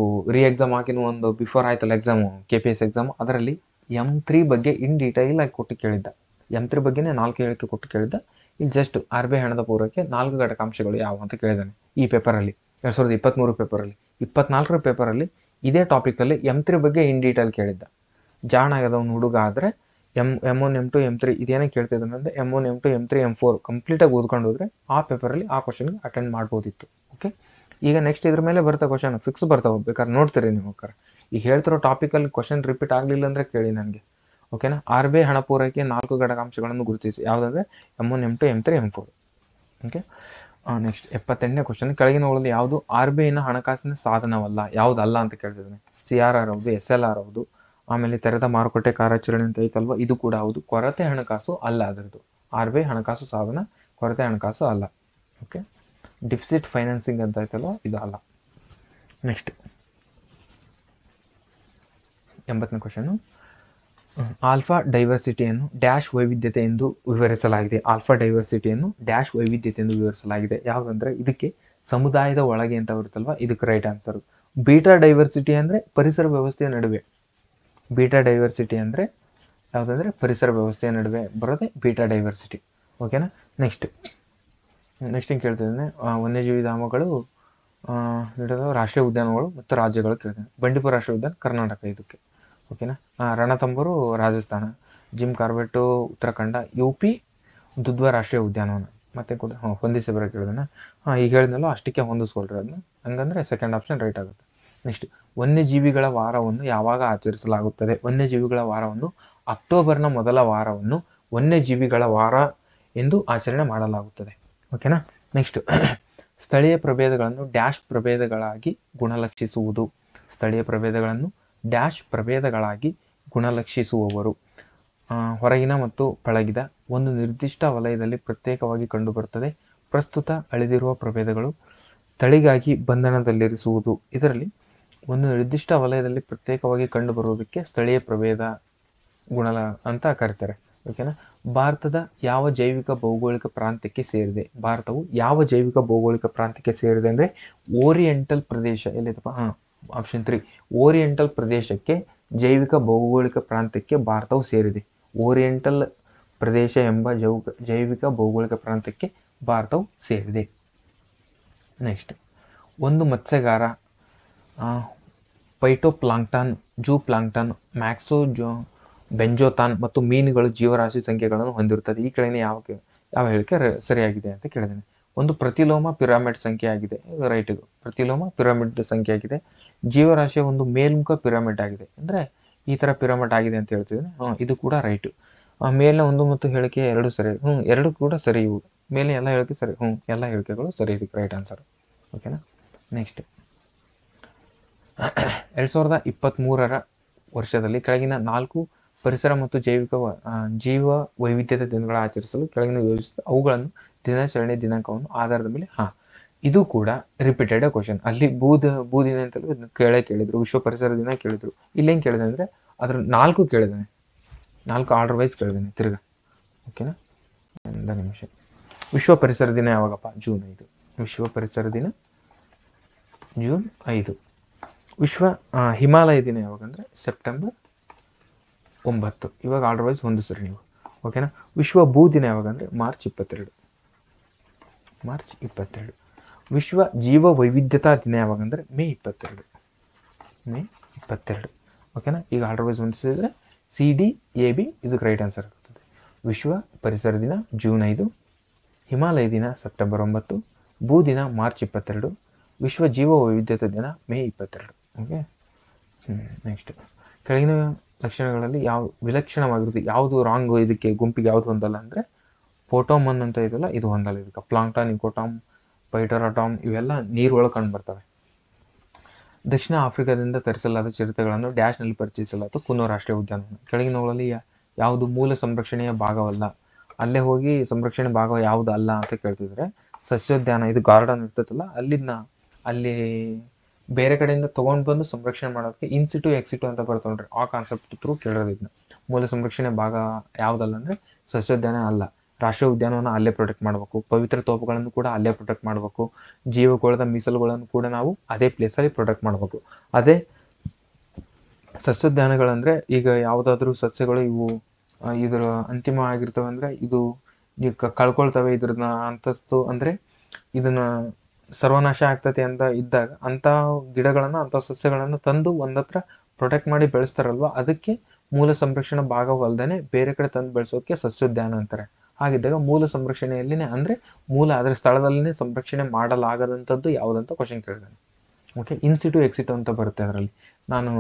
ಎಕ್ಸಾಮ್ ಆಗಿನ ಒಂದು ಬಿಫೋರ್ ಆಯ್ತಲ್ಲ ಎಕ್ಸಾಮು, KPS ಎಕ್ಸಾಮು, ಅದರಲ್ಲಿ M3 ಬಗ್ಗೆ ಇನ್ ಡೀಟೈಲ್ ಆಗಿ ಕೊಟ್ಟು ಕೇಳಿದ್ದ. M3 ಬಗ್ಗೆನೇ 4 ಹೇಳಿಕೆ ಕೊಟ್ಟು ಕೇಳಿದ್ದ. ಇಲ್ಲಿ ಜಸ್ಟ್ RBI ಹಣದ ಪೂರೈಕೆ 4 ಘಟಕಾಂಶಗಳು ಯಾವುವು ಅಂತ ಕೇಳಿದ್ದಾನೆ ಈ ಪೇಪರಲ್ಲಿ. 2023 ಪೇಪರಲ್ಲಿ. 24ರ ಪೇಪರಲ್ಲಿ ಇದೇ ಟಾಪಿಕಲ್ಲಿ M3 ಬಗ್ಗೆ ಇನ್ ಡೀಟೇಲ್ ಕೇಳಿದ್ದ. ಜಾಣ ಆಗದವನು ಹುಡುಗ ಆದರೆ M1, M2, M3 ಇದೇನೇ ಕೇಳ್ತಿದ್ದಾನೆ ಅಂದರೆ M1, M2, M3, M4 ಕಂಪ್ಲೀಟಾಗಿ ಓದ್ಕೊಂಡು ಹೋದರೆ ಆ ಪೇಪರಲ್ಲಿ ಆ ಕ್ವಶನ್ಗೆ ಅಟೆಂಡ್ ಮಾಡ್ಬೋದಿತ್ತು. ಓಕೆ, ಈಗ ನೆಕ್ಸ್ಟ್ ಇದ್ರ ಮೇಲೆ ಬರ್ತಾ ಕ್ವಶನ್ ಫಿಕ್ಸ್ ಬರ್ತಾವೆ, ಬೇಕಾದ್ರೆ ನೋಡ್ತೀರಿ ನೀವು. ಈಗ ಹೇಳ್ತಿರೋ ಟಾಪಿಕಲ್ಲಿ ಕ್ವಶನ್ ರಿಪೀಟ್ ಆಗಲಿಲ್ಲ ಅಂದರೆ ಕೇಳಿ ನನಗೆ. ಓಕೆನಾ? RBI ಹಣ ಪೂರೈಕೆ 4 ಘಟಕಾಂಶಗಳನ್ನು ಗುರುತಿಸಿ. ಯಾವುದಂದ್ರೆ M1, M2, M3, M4. Okay, next 78ನೇ ಕ್ವಶನ್. ಕೆಳಗಿನವುಗಳಲ್ಲಿ ಯಾವುದು RBIನ ಹಣಕಾಸಿನ ಸಾಧನವಲ್ಲ? ಯಾವುದಲ್ಲ ಅಂತ ಕೇಳ್ತಿದ್ದಾನೆ. CRR ಹೌದು, SLR ಹೌದು, ಆಮೇಲೆ ತೆರೆದ ಮಾರುಕಟ್ಟೆ ಕಾರ್ಯಾಚರಣೆ ಅಂತ ಐತಲ್ವ, ಇದು ಕೂಡ ಹೌದು. ಕೊರತೆ ಹಣಕಾಸು ಅಲ್ಲ ಅದರದ್ದು. RBI ಹಣಕಾಸು ಸಾಧನ, ಕೊರತೆ ಹಣಕಾಸು ಅಲ್ಲ. ಓಕೆ, ಡಿಫಿಸಿಟ್ ಫೈನಾನ್ಸಿಂಗ್ ಅಂತ ಐತಲ್ವ, ಇದು ಅಲ್ಲ. ನೆಕ್ಸ್ಟ್ 80ನೇ ಕ್ವಶನು. ಆಲ್ಫಾ ಡೈವರ್ಸಿಟಿಯನ್ನು ಡ್ಯಾಶ್ ವೈವಿಧ್ಯತೆ ಎಂದು ವಿವರಿಸಲಾಗಿದೆ. ಆಲ್ಫಾ ಡೈವರ್ಸಿಟಿಯನ್ನು ಡ್ಯಾಶ್ ವೈವಿಧ್ಯತೆ ಎಂದು ವಿವರಿಸಲಾಗಿದೆ. ಯಾವುದಂದ್ರೆ ಇದಕ್ಕೆ ಸಮುದಾಯದ ಒಳಗೆ ಅಂತ ಬರುತ್ತಲ್ವಾ, ಇದಕ್ಕೆ ರೈಟ್ ಆನ್ಸರ್. ಬೀಟಾ ಡೈವರ್ಸಿಟಿ ಅಂದ್ರೆ ಪರಿಸರ ವ್ಯವಸ್ಥೆಯ ನಡುವೆ. ಬೀಟಾ ಡೈವರ್ಸಿಟಿ ಅಂದ್ರೆ ಯಾವುದಂದ್ರೆ ಪರಿಸರ ವ್ಯವಸ್ಥೆಯ ನಡುವೆ ಬರೋದೇ ಬೀಟಾ ಡೈವರ್ಸಿಟಿ. ಓಕೆನಾ. ನೆಕ್ಸ್ಟ್ ಏನು ಕೇಳ್ತಿದ್ದೇನೆ, ವನ್ಯಜೀವಿ ಧಾಮಗಳು, ರಾಷ್ಟ್ರೀಯ ಉದ್ಯಾನಗಳು ಮತ್ತು ರಾಜ್ಯಗಳು ಕೇಳ್ತೇನೆ. ಬಂಡೀಪುರ ರಾಷ್ಟ್ರೀಯ ಉದ್ಯಾನ ಕರ್ನಾಟಕ ಇದಕ್ಕೆ. ಓಕೆನಾ. ರಣತಂಬೂರು ರಾಜಸ್ಥಾನ, ಜಿಮ್ ಕಾರ್ಬೆಟ್ಟು ಉತ್ತರಾಖಂಡ, UP ದುಧ್ವಾ ರಾಷ್ಟ್ರೀಯ ಉದ್ಯಾನವನ. ಮತ್ತೆ ಕೂಡ ಹೊಂದಿಸಿ ಬರೋಕೆ ಹೇಳಿದಾನೆ. ಈಗ ಹೇಳಿದ್ನಲ್ಲ ಅಷ್ಟಕ್ಕೆ ಹೊಂದಿಸ್ಕೊಳ್ರಿ ಅದನ್ನ, ಹಂಗಂದ್ರೆ ಸೆಕೆಂಡ್ ಆಪ್ಷನ್ ರೈಟ್ ಆಗುತ್ತೆ. ನೆಕ್ಸ್ಟ್, ವನ್ಯಜೀವಿಗಳ ವಾರವನ್ನು ಯಾವಾಗ ಆಚರಿಸಲಾಗುತ್ತದೆ? ವನ್ಯಜೀವಿಗಳ ವಾರವನ್ನು ಅಕ್ಟೋಬರ್ನ ಮೊದಲ ವಾರವನ್ನು ವನ್ಯಜೀವಿಗಳ ವಾರ ಎಂದು ಆಚರಣೆ ಮಾಡಲಾಗುತ್ತದೆ. ಓಕೆನಾ. ನೆಕ್ಸ್ಟ್, ಸ್ಥಳೀಯ ಪ್ರಭೇದಗಳನ್ನು ಡ್ಯಾಶ್ ಪ್ರಭೇದಗಳಾಗಿ ಗುಣಲಕ್ಷಿಸುವುದು. ಸ್ಥಳೀಯ ಪ್ರಭೇದಗಳನ್ನು ಡ್ಯಾಶ್ ಪ್ರಭೇದಗಳಾಗಿ ಗುಣಲಕ್ಷಿಸುವವರು. ಹೊರಗಿನ ಮತ್ತು ಪಳಗಿದ ಒಂದು ನಿರ್ದಿಷ್ಟ ವಲಯದಲ್ಲಿ ಪ್ರತ್ಯೇಕವಾಗಿ ಕಂಡುಬರುತ್ತದೆ. ಪ್ರಸ್ತುತ ಅಳಿದಿರುವ ಪ್ರಭೇದಗಳು ತಳಿಗಾಗಿ ಬಂಧನದಲ್ಲಿರಿಸುವುದು. ಇದರಲ್ಲಿ ಒಂದು ನಿರ್ದಿಷ್ಟ ವಲಯದಲ್ಲಿ ಪ್ರತ್ಯೇಕವಾಗಿ ಕಂಡುಬರುವುದಕ್ಕೆ ಸ್ಥಳೀಯ ಪ್ರಭೇದ ಗುಣ ಅಂತ ಕರೀತಾರೆ. ಓಕೆನಾ. ಭಾರತದ ಯಾವ ಜೈವಿಕ ಭೌಗೋಳಿಕ ಪ್ರಾಂತ್ಯಕ್ಕೆ ಸೇರಿದೆ? ಭಾರತವು ಯಾವ ಜೈವಿಕ ಭೌಗೋಳಿಕ ಪ್ರಾಂತ್ಯಕ್ಕೆ ಸೇರಿದೆ ಅಂದ್ರೆ ಓರಿಯೆಂಟಲ್ ಪ್ರದೇಶ. ಎಲ್ಲಿದಪ್ಪ? ಆಪ್ಷನ್ 3 ಓರಿಯೆಂಟಲ್ ಪ್ರದೇಶಕ್ಕೆ, ಜೈವಿಕ ಭೌಗೋಳಿಕ ಪ್ರಾಂತ್ಯಕ್ಕೆ ಭಾರತವು ಸೇರಿದೆ. ಓರಿಯೆಂಟಲ್ ಪ್ರದೇಶ ಎಂಬ ಜೈವಿಕ ಭೌಗೋಳಿಕ ಪ್ರಾಂತ್ಯಕ್ಕೆ ಭಾರತವು ಸೇರಿದೆ. ನೆಕ್ಸ್ಟ್, ಒಂದು ಮತ್ಸ್ಯಗಾರ ಫೈಟೋಪ್ಲಾಂಕ್ಟನ್, ಜೂ ಪ್ಲಾಂಕ್ಟನ್, ಬೆಂಜೋತಾನ್ ಮತ್ತು ಮೀನುಗಳು ಜೀವರಾಶಿ ಸಂಖ್ಯೆಗಳನ್ನು ಹೊಂದಿರುತ್ತದೆ. ಈ ಕೆಳಗಿನ ಯಾವ ಹೇಳಿಕೆ ಸರಿಯಾಗಿದೆ ಅಂತ ಕೇಳಿದ್ದೇನೆ. ಒಂದು ಪ್ರತಿಲೋಮ ಪಿರಮಿಡ್ ಸಂಖ್ಯೆ ಆಗಿದೆ. ರೈಟ್. ಇದು ಪ್ರತಿಲೋಮ ಪಿರಮಿಡ್ ಸಂಖ್ಯೆ ಆಗಿದೆ. ಜೀವರಾಶಿಯ ಒಂದು ಮೇಲ್ಮುಖ ಪಿರಮಿಡ್ ಆಗಿದೆ. ಅಂದ್ರೆ ಈ ತರ ಪಿರಮಿಡ್ ಆಗಿದೆ ಅಂತ ಹೇಳ್ತಿದ್ದೇನೆ. ಇದು ಕೂಡ ರೈಟ್. ಮೇಲಿನ ಒಂದು ಮತ್ತು ಹೇಳಿಕೆ ಎರಡು ಸರಿ. ಎರಡು ಕೂಡ ಸರಿ. ಇವು ಮೇಲೆ ಎಲ್ಲ ಹೇಳಿಕೆ ಸರಿ. ಎಲ್ಲ ಹೇಳಿಕೆಗಳು ಸರಿ. ಇದಕ್ಕೆ ರೈಟ್ ಆನ್ಸರ್. ಓಕೆನಾ. ನೆಕ್ಸ್ಟ್, 2023ರ ವರ್ಷದಲ್ಲಿ ಕೆಳಗಿನ 4 ಪರಿಸರ ಮತ್ತು ಜೀವ ವೈವಿಧ್ಯತೆ ದಿನಗಳ ಆಚರಿಸಲು ಕೆಳಗಿನ ಯೋಜಿಸಿದ ಅವುಗಳನ್ನು ದಿನಾಚರಣೆ ದಿನಾಂಕವನ್ನು ಆಧಾರದ ಮೇಲೆ ಇದು ಕೂಡ ರಿಪೀಟೆಡ್ ಕ್ವಶನ್. ಅಲ್ಲಿ ಭೂದಿನ ಅಂತಲೂ ಕೇಳಿದ್ರು, ವಿಶ್ವ ಪರಿಸರ ದಿನ ಕೇಳಿದ್ರು. ಇಲ್ಲೇನು ಕೇಳಿದೆ ಅಂದ್ರೆ ಅದ್ರ 4 ಕೇಳಿದ್ದಾನೆ, 4 ಆರ್ಡರ್ ವೈಸ್ ಕೇಳಿದ್ದಾನೆ ತಿರ್ಗಾ. ಓಕೆನಾ. ಒಂದು ನಿಮಿಷ. ವಿಶ್ವ ಪರಿಸರ ದಿನ ಯಾವಾಗಪ್ಪ? ಜೂನ್ 5. ವಿಶ್ವ ಪರಿಸರ ದಿನ ಜೂನ್ 5. ವಿಶ್ವ ಹಿಮಾಲಯ ದಿನ ಯಾವಾಗಂದ್ರೆ ಸೆಪ್ಟೆಂಬರ್ 9. ಇವಾಗ ಆರ್ಡರ್ ವೈಸ್ ಹೊಂದಿಸ್ರಿ ನೀವು. ಓಕೆನಾ. ವಿಶ್ವ ಭೂ ದಿನ ಯಾವಾಗಂದ್ರೆ ಮಾರ್ಚ್ 22. ವಿಶ್ವ ಜೀವ ವೈವಿಧ್ಯತಾ ದಿನ ಯಾವಾಗಂದ್ರೆ ಮೇ 22. ಓಕೆನಾ. ಈಗ ಆರ್ಡರ್ ವೈಸ್ ಹೊಂದಿಸಿದ್ರೆ CDAB ಇದಕ್ಕೆ ರೈಟ್ ಆನ್ಸರ್ ಆಗ್ತದೆ. ವಿಶ್ವ ಪರಿಸರ ದಿನ ಜೂನ್ 5, ಹಿಮಾಲಯ ದಿನ ಸೆಪ್ಟೆಂಬರ್ 9, ಭೂ ದಿನ ಮಾರ್ಚ್ 22, ವಿಶ್ವ ಜೀವ ವೈವಿಧ್ಯತಾ ದಿನ ಮೇ 22. ಓಕೆ. ನೆಕ್ಸ್ಟ್, ಕೆಳಗಿನ ಲಕ್ಷಣಗಳಲ್ಲಿ ಯಾವ ವಿಲಕ್ಷಣವಾಗಿರುತ್ತೆ? ಯಾವುದು ರಾಂಗ್? ಇದಕ್ಕೆ ಗುಂಪಿಗೆ ಯಾವುದು ಹೊಂದಲ್ಲ ಅಂದ್ರೆ ಪೋಟೋಮನ್ ಅಂತ ಇದೆಯಲ್ಲ, ಇದು ಹೊಂದಲ್ಲ. ಇದಕ್ಕೆ ಪ್ಲಾಂಕ್ಟನ್, ಇಕೋಟಾಮ್, ಪೈಟರಾಟಾಮ್ ಇವೆಲ್ಲ ನೀರೊಳಗೆ ಕಂಡು ಬರ್ತವೆ. ದಕ್ಷಿಣ ಆಫ್ರಿಕಾದಿಂದ ತರಿಸಲಾದ ಚಿರತೆಗಳನ್ನು ಡ್ಯಾಶ್ನಲ್ಲಿ ಪರಿಚಯಿಸಲಾದ ಕುನೋ ರಾಷ್ಟ್ರೀಯ ಉದ್ಯಾನವನ. ಕೆಳಗಿನವುಗಳಲ್ಲಿ ಯಾವುದು ಮೂಲ ಸಂರಕ್ಷಣೆಯ ಭಾಗವಲ್ಲ? ಅಲ್ಲೇ ಹೋಗಿ ಸಂರಕ್ಷಣೆ ಭಾಗ ಯಾವುದು ಅಲ್ಲ ಅಂತ ಕೇಳ್ತಿದ್ರೆ ಸಸ್ಯೋದ್ಯಾನ. ಇದು ಗಾರ್ಡನ್ ಇರ್ತೈತಲ್ಲ, ಅಲ್ಲಿ ಬೇರೆ ಕಡೆಯಿಂದ ತಗೊಂಡ್ ಬಂದು ಸಂರಕ್ಷಣೆ ಮಾಡೋದಕ್ಕೆ ಇನ್ಸಿಟು ಎಕ್ಸಿಟು ಅಂತ ಬರ್ತಾವ್ರಿ. ಆ ಕಾನ್ಸೆಪ್ಟ್ ಥ್ರೂ ಕೇಳೋದು ಇದನ್ನ. ಮೂಲ ಸಂರಕ್ಷಣೆ ಭಾಗ ಯಾವ್ದಲ್ಲ ಅಂದ್ರೆ ಸಸ್ಯೋದ್ಯಾನ ಅಲ್ಲ. ರಾಷ್ಟ್ರೀಯ ಉದ್ಯಾನವನ್ನ ಅಲ್ಲೇ ಪ್ರೊಟೆಕ್ಟ್ ಮಾಡಬೇಕು. ಪವಿತ್ರ ತೋಪುಗಳನ್ನು ಕೂಡ ಅಲ್ಲೇ ಪ್ರೊಟೆಕ್ಟ್ ಮಾಡಬೇಕು. ಜೀವಕೋಳದ ಮೀಸಲುಗಳನ್ನು ಕೂಡ ನಾವು ಅದೇ ಪ್ಲೇಸಲ್ಲಿ ಪ್ರೊಟೆಕ್ಟ್ ಮಾಡಬೇಕು. ಅದೇ ಸಸ್ಯೋದ್ಯಾನಗಳಂದ್ರೆ ಈಗ ಯಾವುದಾದ್ರೂ ಸಸ್ಯಗಳು ಇವು ಇದ್ರ ಅಂತಿಮ ಆಗಿರ್ತವೆ ಅಂದ್ರೆ ಇದು ಕಳ್ಕೊಳ್ತವೆ, ಇದ್ರನ್ನ ಅಂತಸ್ತು ಅಂದ್ರೆ ಇದನ್ನ ಸರ್ವನಾಶ ಆಗ್ತದೆ ಅಂತ ಇದ್ದಾಗ ಅಂತ ಗಿಡಗಳನ್ನ ಅಂತ ಸಸ್ಯಗಳನ್ನ ತಂದು ಒಂದತ್ರ ಪ್ರೊಟೆಕ್ಟ್ ಮಾಡಿ ಬೆಳೆಸ್ತಾರಲ್ವಾ, ಅದಕ್ಕೆ ಮೂಲ ಸಂರಕ್ಷಣಾ ಭಾಗವಲ್ದೇನೆ ಬೇರೆ ಕಡೆ ತಂದು ಬೆಳೆಸೋಕೆ ಸಸ್ಯೋದ್ಯಾನ ಅಂತಾರೆ. ಹಾಗಿದ್ದಾಗ ಮೂಲ ಸಂರಕ್ಷಣೆಯಲ್ಲಿನೇ ಅಂದ್ರೆ ಮೂಲ ಅದರ ಸ್ಥಳದಲ್ಲಿನೇ ಸಂರಕ್ಷಣೆ ಮಾಡಲಾಗದಂಥದ್ದು ಯಾವುದಂತ ಕ್ವಶನ್ ಕೇಳಿದಾನೆ. ಓಕೆ. ಇನ್ಸಿಟು ಎಕ್ಸಿಟು ಅಂತ ಬರುತ್ತೆ ಅದರಲ್ಲಿ. ನಾನು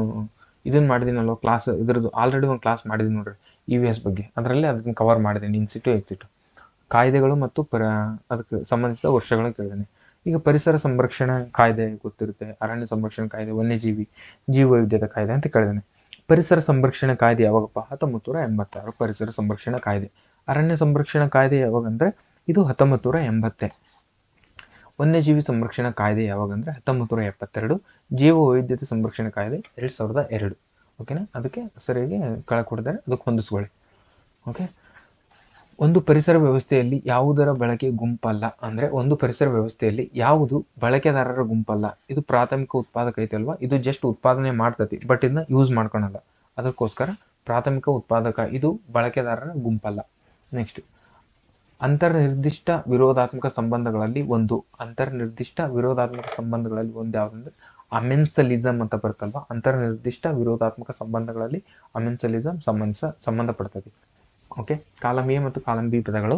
ಇದನ್ನ ಮಾಡಿದ್ದೀನಲ್ವ ಕ್ಲಾಸ್, ಇದ್ರದ್ದು ಆಲ್ರೆಡಿ ಒಂದು ಕ್ಲಾಸ್ ಮಾಡಿದ್ದೀನಿ ನೋಡ್ರಿ EVS ಬಗ್ಗೆ. ಅದರಲ್ಲಿ ಅದನ್ನ ಕವರ್ ಮಾಡಿದ್ದೀನಿ. ಇನ್ಸಿಟು ಎಕ್ಸಿಟು ಕಾಯ್ದೆಗಳು ಮತ್ತು ಅದಕ್ಕೆ ಸಂಬಂಧಿಸಿದ ವರ್ಷಗಳನ್ನು ಕೇಳಿದ್ದೇನೆ. ಈಗ ಪರಿಸರ ಸಂರಕ್ಷಣಾ ಕಾಯ್ದೆ ಗೊತ್ತಿರುತ್ತೆ, ಅರಣ್ಯ ಸಂರಕ್ಷಣಾ ಕಾಯ್ದೆ, ವನ್ಯಜೀವಿ ಜೀವ ವೈವಿಧ್ಯತೆ ಕಾಯ್ದೆ ಅಂತ ಕೇಳಿದ್ದೇನೆ. ಪರಿಸರ ಸಂರಕ್ಷಣಾ ಕಾಯ್ದೆ ಯಾವಾಗಪ್ಪ? 1986 ಪರಿಸರ ಸಂರಕ್ಷಣಾ ಕಾಯ್ದೆ. ಅರಣ್ಯ ಸಂರಕ್ಷಣಾ ಕಾಯ್ದೆ ಯಾವಾಗಂದ್ರೆ ಇದು 1980. ವನ್ಯಜೀವಿ ಸಂರಕ್ಷಣಾ ಕಾಯ್ದೆ ಯಾವಾಗಂದ್ರೆ 1972. ಜೀವ ವೈವಿಧ್ಯತೆ ಸಂರಕ್ಷಣಾ ಕಾಯ್ದೆ 2002. ಓಕೆನಾ. ಅದಕ್ಕೆ ಸರಿಯಾಗಿ ಕೆಳಗೆ ಕೊಟ್ಟಿದ್ದಾರೆ, ಅದಕ್ಕೆ ಹೊಂದಿಸ್ಕೊಳ್ಳಿ. ಓಕೆ. ಒಂದು ಪರಿಸರ ವ್ಯವಸ್ಥೆಯಲ್ಲಿ ಯಾವುದರ ಬಳಕೆ ಗುಂಪಲ್ಲ. ಅಂದರೆ ಒಂದು ಪರಿಸರ ವ್ಯವಸ್ಥೆಯಲ್ಲಿ ಯಾವುದು ಬಳಕೆದಾರರ ಗುಂಪಲ್ಲ. ಇದು ಪ್ರಾಥಮಿಕ ಉತ್ಪಾದಕ ಐತೆ ಅಲ್ವಾ, ಇದು ಜಸ್ಟ್ ಉತ್ಪಾದನೆ ಮಾಡ್ತತಿ ಬಟ್ ಇದನ್ನ ಯೂಸ್ ಮಾಡ್ಕೊಳಲ್ಲ. ಅದಕ್ಕೋಸ್ಕರ ಪ್ರಾಥಮಿಕ ಉತ್ಪಾದಕ, ಇದು ಬಳಕೆದಾರರ ಗುಂಪಲ್ಲ. ನೆಕ್ಸ್ಟ್, ಅಂತರ್ನಿರ್ದಿಷ್ಟ ವಿರೋಧಾತ್ಮಕ ಸಂಬಂಧಗಳಲ್ಲಿ ಒಂದು. ಅಂತರ್ನಿರ್ದಿಷ್ಟ ವಿರೋಧಾತ್ಮಕ ಸಂಬಂಧಗಳಲ್ಲಿ ಒಂದು ಯಾವುದಂದ್ರೆ ಅಮೆನ್ಸಲಿಸಮ್ ಅಂತ ಬರುತ್ತಲ್ವಾ. ಅಂತರ್ನಿರ್ದಿಷ್ಟ ವಿರೋಧಾತ್ಮಕ ಸಂಬಂಧಗಳಲ್ಲಿ ಅಮೆನ್ಸಲಿಸಮ್ ಸಂಬಂಧಪಡ್ತದೆ. ಓಕೆ. ಕಾಲಮ್ ಎ ಮತ್ತು ಕಾಲಮ್ ಬಿ ಪದಗಳು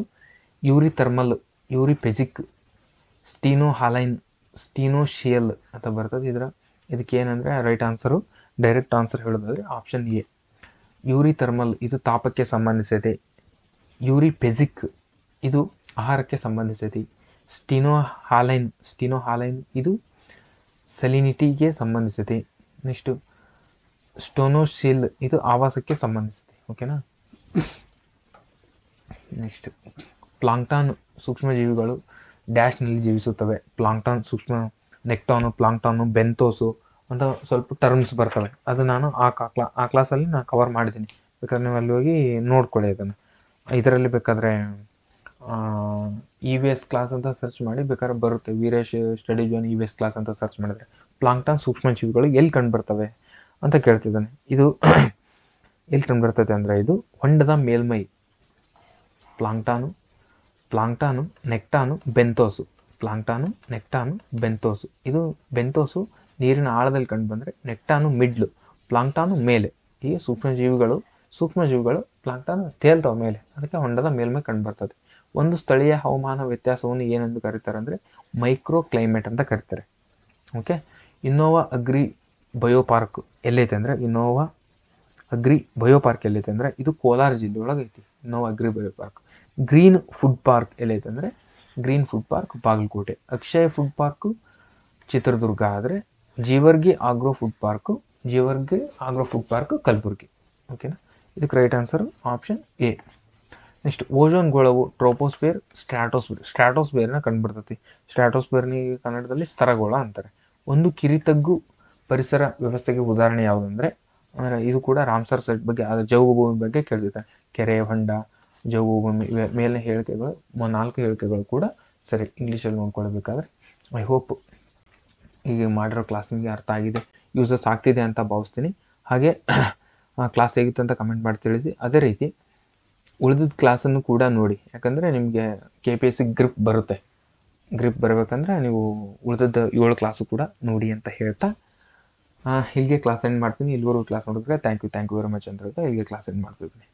ಯೂರಿಥರ್ಮಲ್, ಯೂರಿಪೆಜಿಕ್, ಸ್ಟೀನೋಹಾಲೈನ್, ಸ್ಟೀನೋಶಿಯಲ್ ಅಂತ ಬರ್ತದೆ. ಇದಕ್ಕೆ ಏನಂದ್ರೆ ರೈಟ್ ಆನ್ಸರು, ಡೈರೆಕ್ಟ್ ಆನ್ಸರ್ ಹೇಳೋದಾದ್ರೆ ಆಪ್ಷನ್ ಎ. ಯೂರಿಥರ್ಮಲ್ ಇದು ತಾಪಕ್ಕೆ ಸಂಬಂಧಿಸಿದೆ. ಯೂರಿಪೆಜಿಕ್ ಇದು ಆಹಾರಕ್ಕೆ ಸಂಬಂಧಿಸಿದೆ. ಸ್ಟೀನೋಹಾಲೈನ್ ಇದು ಸಲಿನಿಟಿಗೆ ಸಂಬಂಧಿಸಿದೆ. ನೆಕ್ಸ್ಟ್ ಸ್ಟೋನೋಶಿಲ್ ಇದು ಆವಾಸಕ್ಕೆ ಸಂಬಂಧಿಸಿದೆ. ಓಕೆನಾ. ನೆಕ್ಸ್ಟ್, ಪ್ಲಾಂಕ್ಟಾನ್ ಸೂಕ್ಷ್ಮಜೀವಿಗಳು ಡ್ಯಾಶ್ನಲ್ಲಿ ಜೀವಿಸುತ್ತವೆ. ಪ್ಲಾಂಕ್ಟಾನ್ ಸೂಕ್ಷ್ಮ, ನೆಕ್ಟಾನು, ಪ್ಲಾಂಕ್ಟಾನು, ಬೆಂತೋಸು ಅಂತ ಸ್ವಲ್ಪ ಟರ್ಮ್ಸ್ ಬರ್ತವೆ. ಅದು ನಾನು ಆ ಕ್ಲಾಸಲ್ಲಿ ನಾನು ಕವರ್ ಮಾಡಿದ್ದೀನಿ. ಬೇಕಾದ್ರೆ ನೀವು ಅಲ್ಲಿ ಹೋಗಿ ನೋಡ್ಕೊಳ್ಳಿ ಅದನ್ನು. ಇದರಲ್ಲಿ ಬೇಕಾದರೆ EVS ಕ್ಲಾಸ್ ಅಂತ ಸರ್ಚ್ ಮಾಡಿ ಬೇಕಾದ್ರೆ ಬರುತ್ತೆ. Veeresh study zone EVS class ಅಂತ ಸರ್ಚ್ ಮಾಡಿದ್ರೆ ಪ್ಲಾಂಕ್ಟಾನ್ ಸೂಕ್ಷ್ಮಜೀವಿಗಳು ಎಲ್ಲಿ ಕಂಡು ಬರ್ತವೆ ಅಂತ ಕೇಳ್ತಿದ್ದಾನೆ. ಇದು ಎಲ್ಲಿ ಕಂಡು ಬರ್ತದೆ ಅಂದರೆ ಇದು ಹೊಂಡದ ಮೇಲ್ಮೈ. ಪ್ಲಾಂಕ್ಟಾನು, ನೆಕ್ಟಾನು, ಬೆಂತೋಸು. ಪ್ಲಾಂಕ್ಟಾನು, ನೆಕ್ಟಾನು, ಬೆಂತೋಸು. ಇದು ಬೆಂತೋಸು ನೀರಿನ ಆಳದಲ್ಲಿ ಕಂಡು ಬಂದರೆ, ನೆಕ್ಟಾನು ಮಿಡ್ಲು, ಪ್ಲಾಂಕ್ಟಾನು ಮೇಲೆ. ಈ ಸೂಕ್ಷ್ಮಜೀವಿಗಳು ಪ್ಲಾಂಕ್ಟಾನು ತೇಲ್ತಾವ ಮೇಲೆ, ಅದಕ್ಕೆ ಹೊಂಡದ ಮೇಲ್ಮೈ ಕಂಡು ಬರ್ತದೆ. ಒಂದು ಸ್ಥಳೀಯ ಹವಾಮಾನ ವ್ಯತ್ಯಾಸವನ್ನು ಏನೆಂದು ಕರೀತಾರೆ ಅಂದರೆ ಮೈಕ್ರೋ ಕ್ಲೈಮೇಟ್ ಅಂತ ಕರೀತಾರೆ. ಓಕೆ. ಇನ್ನೋವಾ ಅಗ್ರಿ ಬಯೋಪಾರ್ಕ್ ಎಲ್ಲೈತೆ ಅಂದರೆ ಇದು ಕೋಲಾರ ಜಿಲ್ಲೆ ಒಳಗೆ ಐತಿ. Innova agri biopark. Green food park ಎಲ್ಲೈತೆ ಅಂದರೆ green food park Bagalkot. Akshaya food park Chitradurga. ಆದರೆ Jevargi agro food park Kalaburagi. ಓಕೆನಾ. ಇದಕ್ಕೆ right answer option A. Next, ozone ಗೋಳವು ಟ್ರೋಪೋಸ್ಫಿಯರ್, ಸ್ಟ್ರಾಟೋಸ್ಫಿಯರ್ನ ಕಂಡುಬರ್ತೈತಿ. ಸ್ಟ್ರಾಟೋಸ್ಫಿಯರ್ನಿಗೆ ಕನ್ನಡದಲ್ಲಿ ಸ್ತರಗೋಳ ಅಂತಾರೆ. ಒಂದು ಕಿರಿತಗ್ಗು ಪರಿಸರ ವ್ಯವಸ್ಥೆಗೆ ಉದಾಹರಣೆ ಯಾವುದಂದ್ರೆ ಇದು ಕೂಡ ರಾಮ್ಸರ್ ಸೈಟ್ ಬಗ್ಗೆ, ಜೌಗುಭೂಮಿ ಬಗ್ಗೆ ಕೇಳ್ತಿದ್ದಾರೆ. ಕೆರೆ, ಹೊಂಡ, ಜೌಗುಭೂಮಿ ಮೇಲಿನ ಹೇಳಿಕೆಗಳು 4 ಹೇಳಿಕೆಗಳು ಕೂಡ ಸರಿ. ಇಂಗ್ಲೀಷಲ್ಲಿ ನೋಡ್ಕೊಳ್ಬೇಕಾದ್ರೆ ಐ ಹೋಪ್ ಈಗ ಮಾಡಿರೋ ಕ್ಲಾಸ್ ನಿಮಗೆ ಅರ್ಥ ಆಗಿದೆ, ಯೂಸಸ್ ಆಗ್ತಿದೆ ಅಂತ ಭಾವಿಸ್ತೀನಿ. ಹಾಗೆ ಕ್ಲಾಸ್ ಹೇಗಿತ್ತು ಅಂತ ಕಮೆಂಟ್ ಮಾಡಿ ತಿಳಿಸಿ. ಅದೇ ರೀತಿ ಉಳಿದಿದ್ದ ಕ್ಲಾಸನ್ನು ಕೂಡ ನೋಡಿ, ಯಾಕಂದರೆ ನಿಮಗೆ KPSC ಗ್ರಿಪ್ ಬರುತ್ತೆ. ಗ್ರಿಪ್ ಬರಬೇಕಂದ್ರೆ ನೀವು ಉಳಿದಿದ್ದ 7 ಕ್ಲಾಸು ಕೂಡ ನೋಡಿ ಅಂತ ಹೇಳ್ತಾ ಇಲ್ಲಿಗೆ ಕ್ಲಾಸ್ ಎಂಡ್ ಮಾಡ್ತೀನಿ. ಇಲ್ಲಿವರೆಗೂ ಕ್ಲಾಸ್ ನೋಡಿದ್ರೆ ಥ್ಯಾಂಕ್ ಯು ವೆರಿ ಮಚ್ ಅಂತ ಹೇಳ್ತಾ ಇಲ್ಲಿಗೆ ಕ್ಲಾಸ್ ಎಂಡ್ ಮಾಡ್ತಿದ್ದೀನಿ.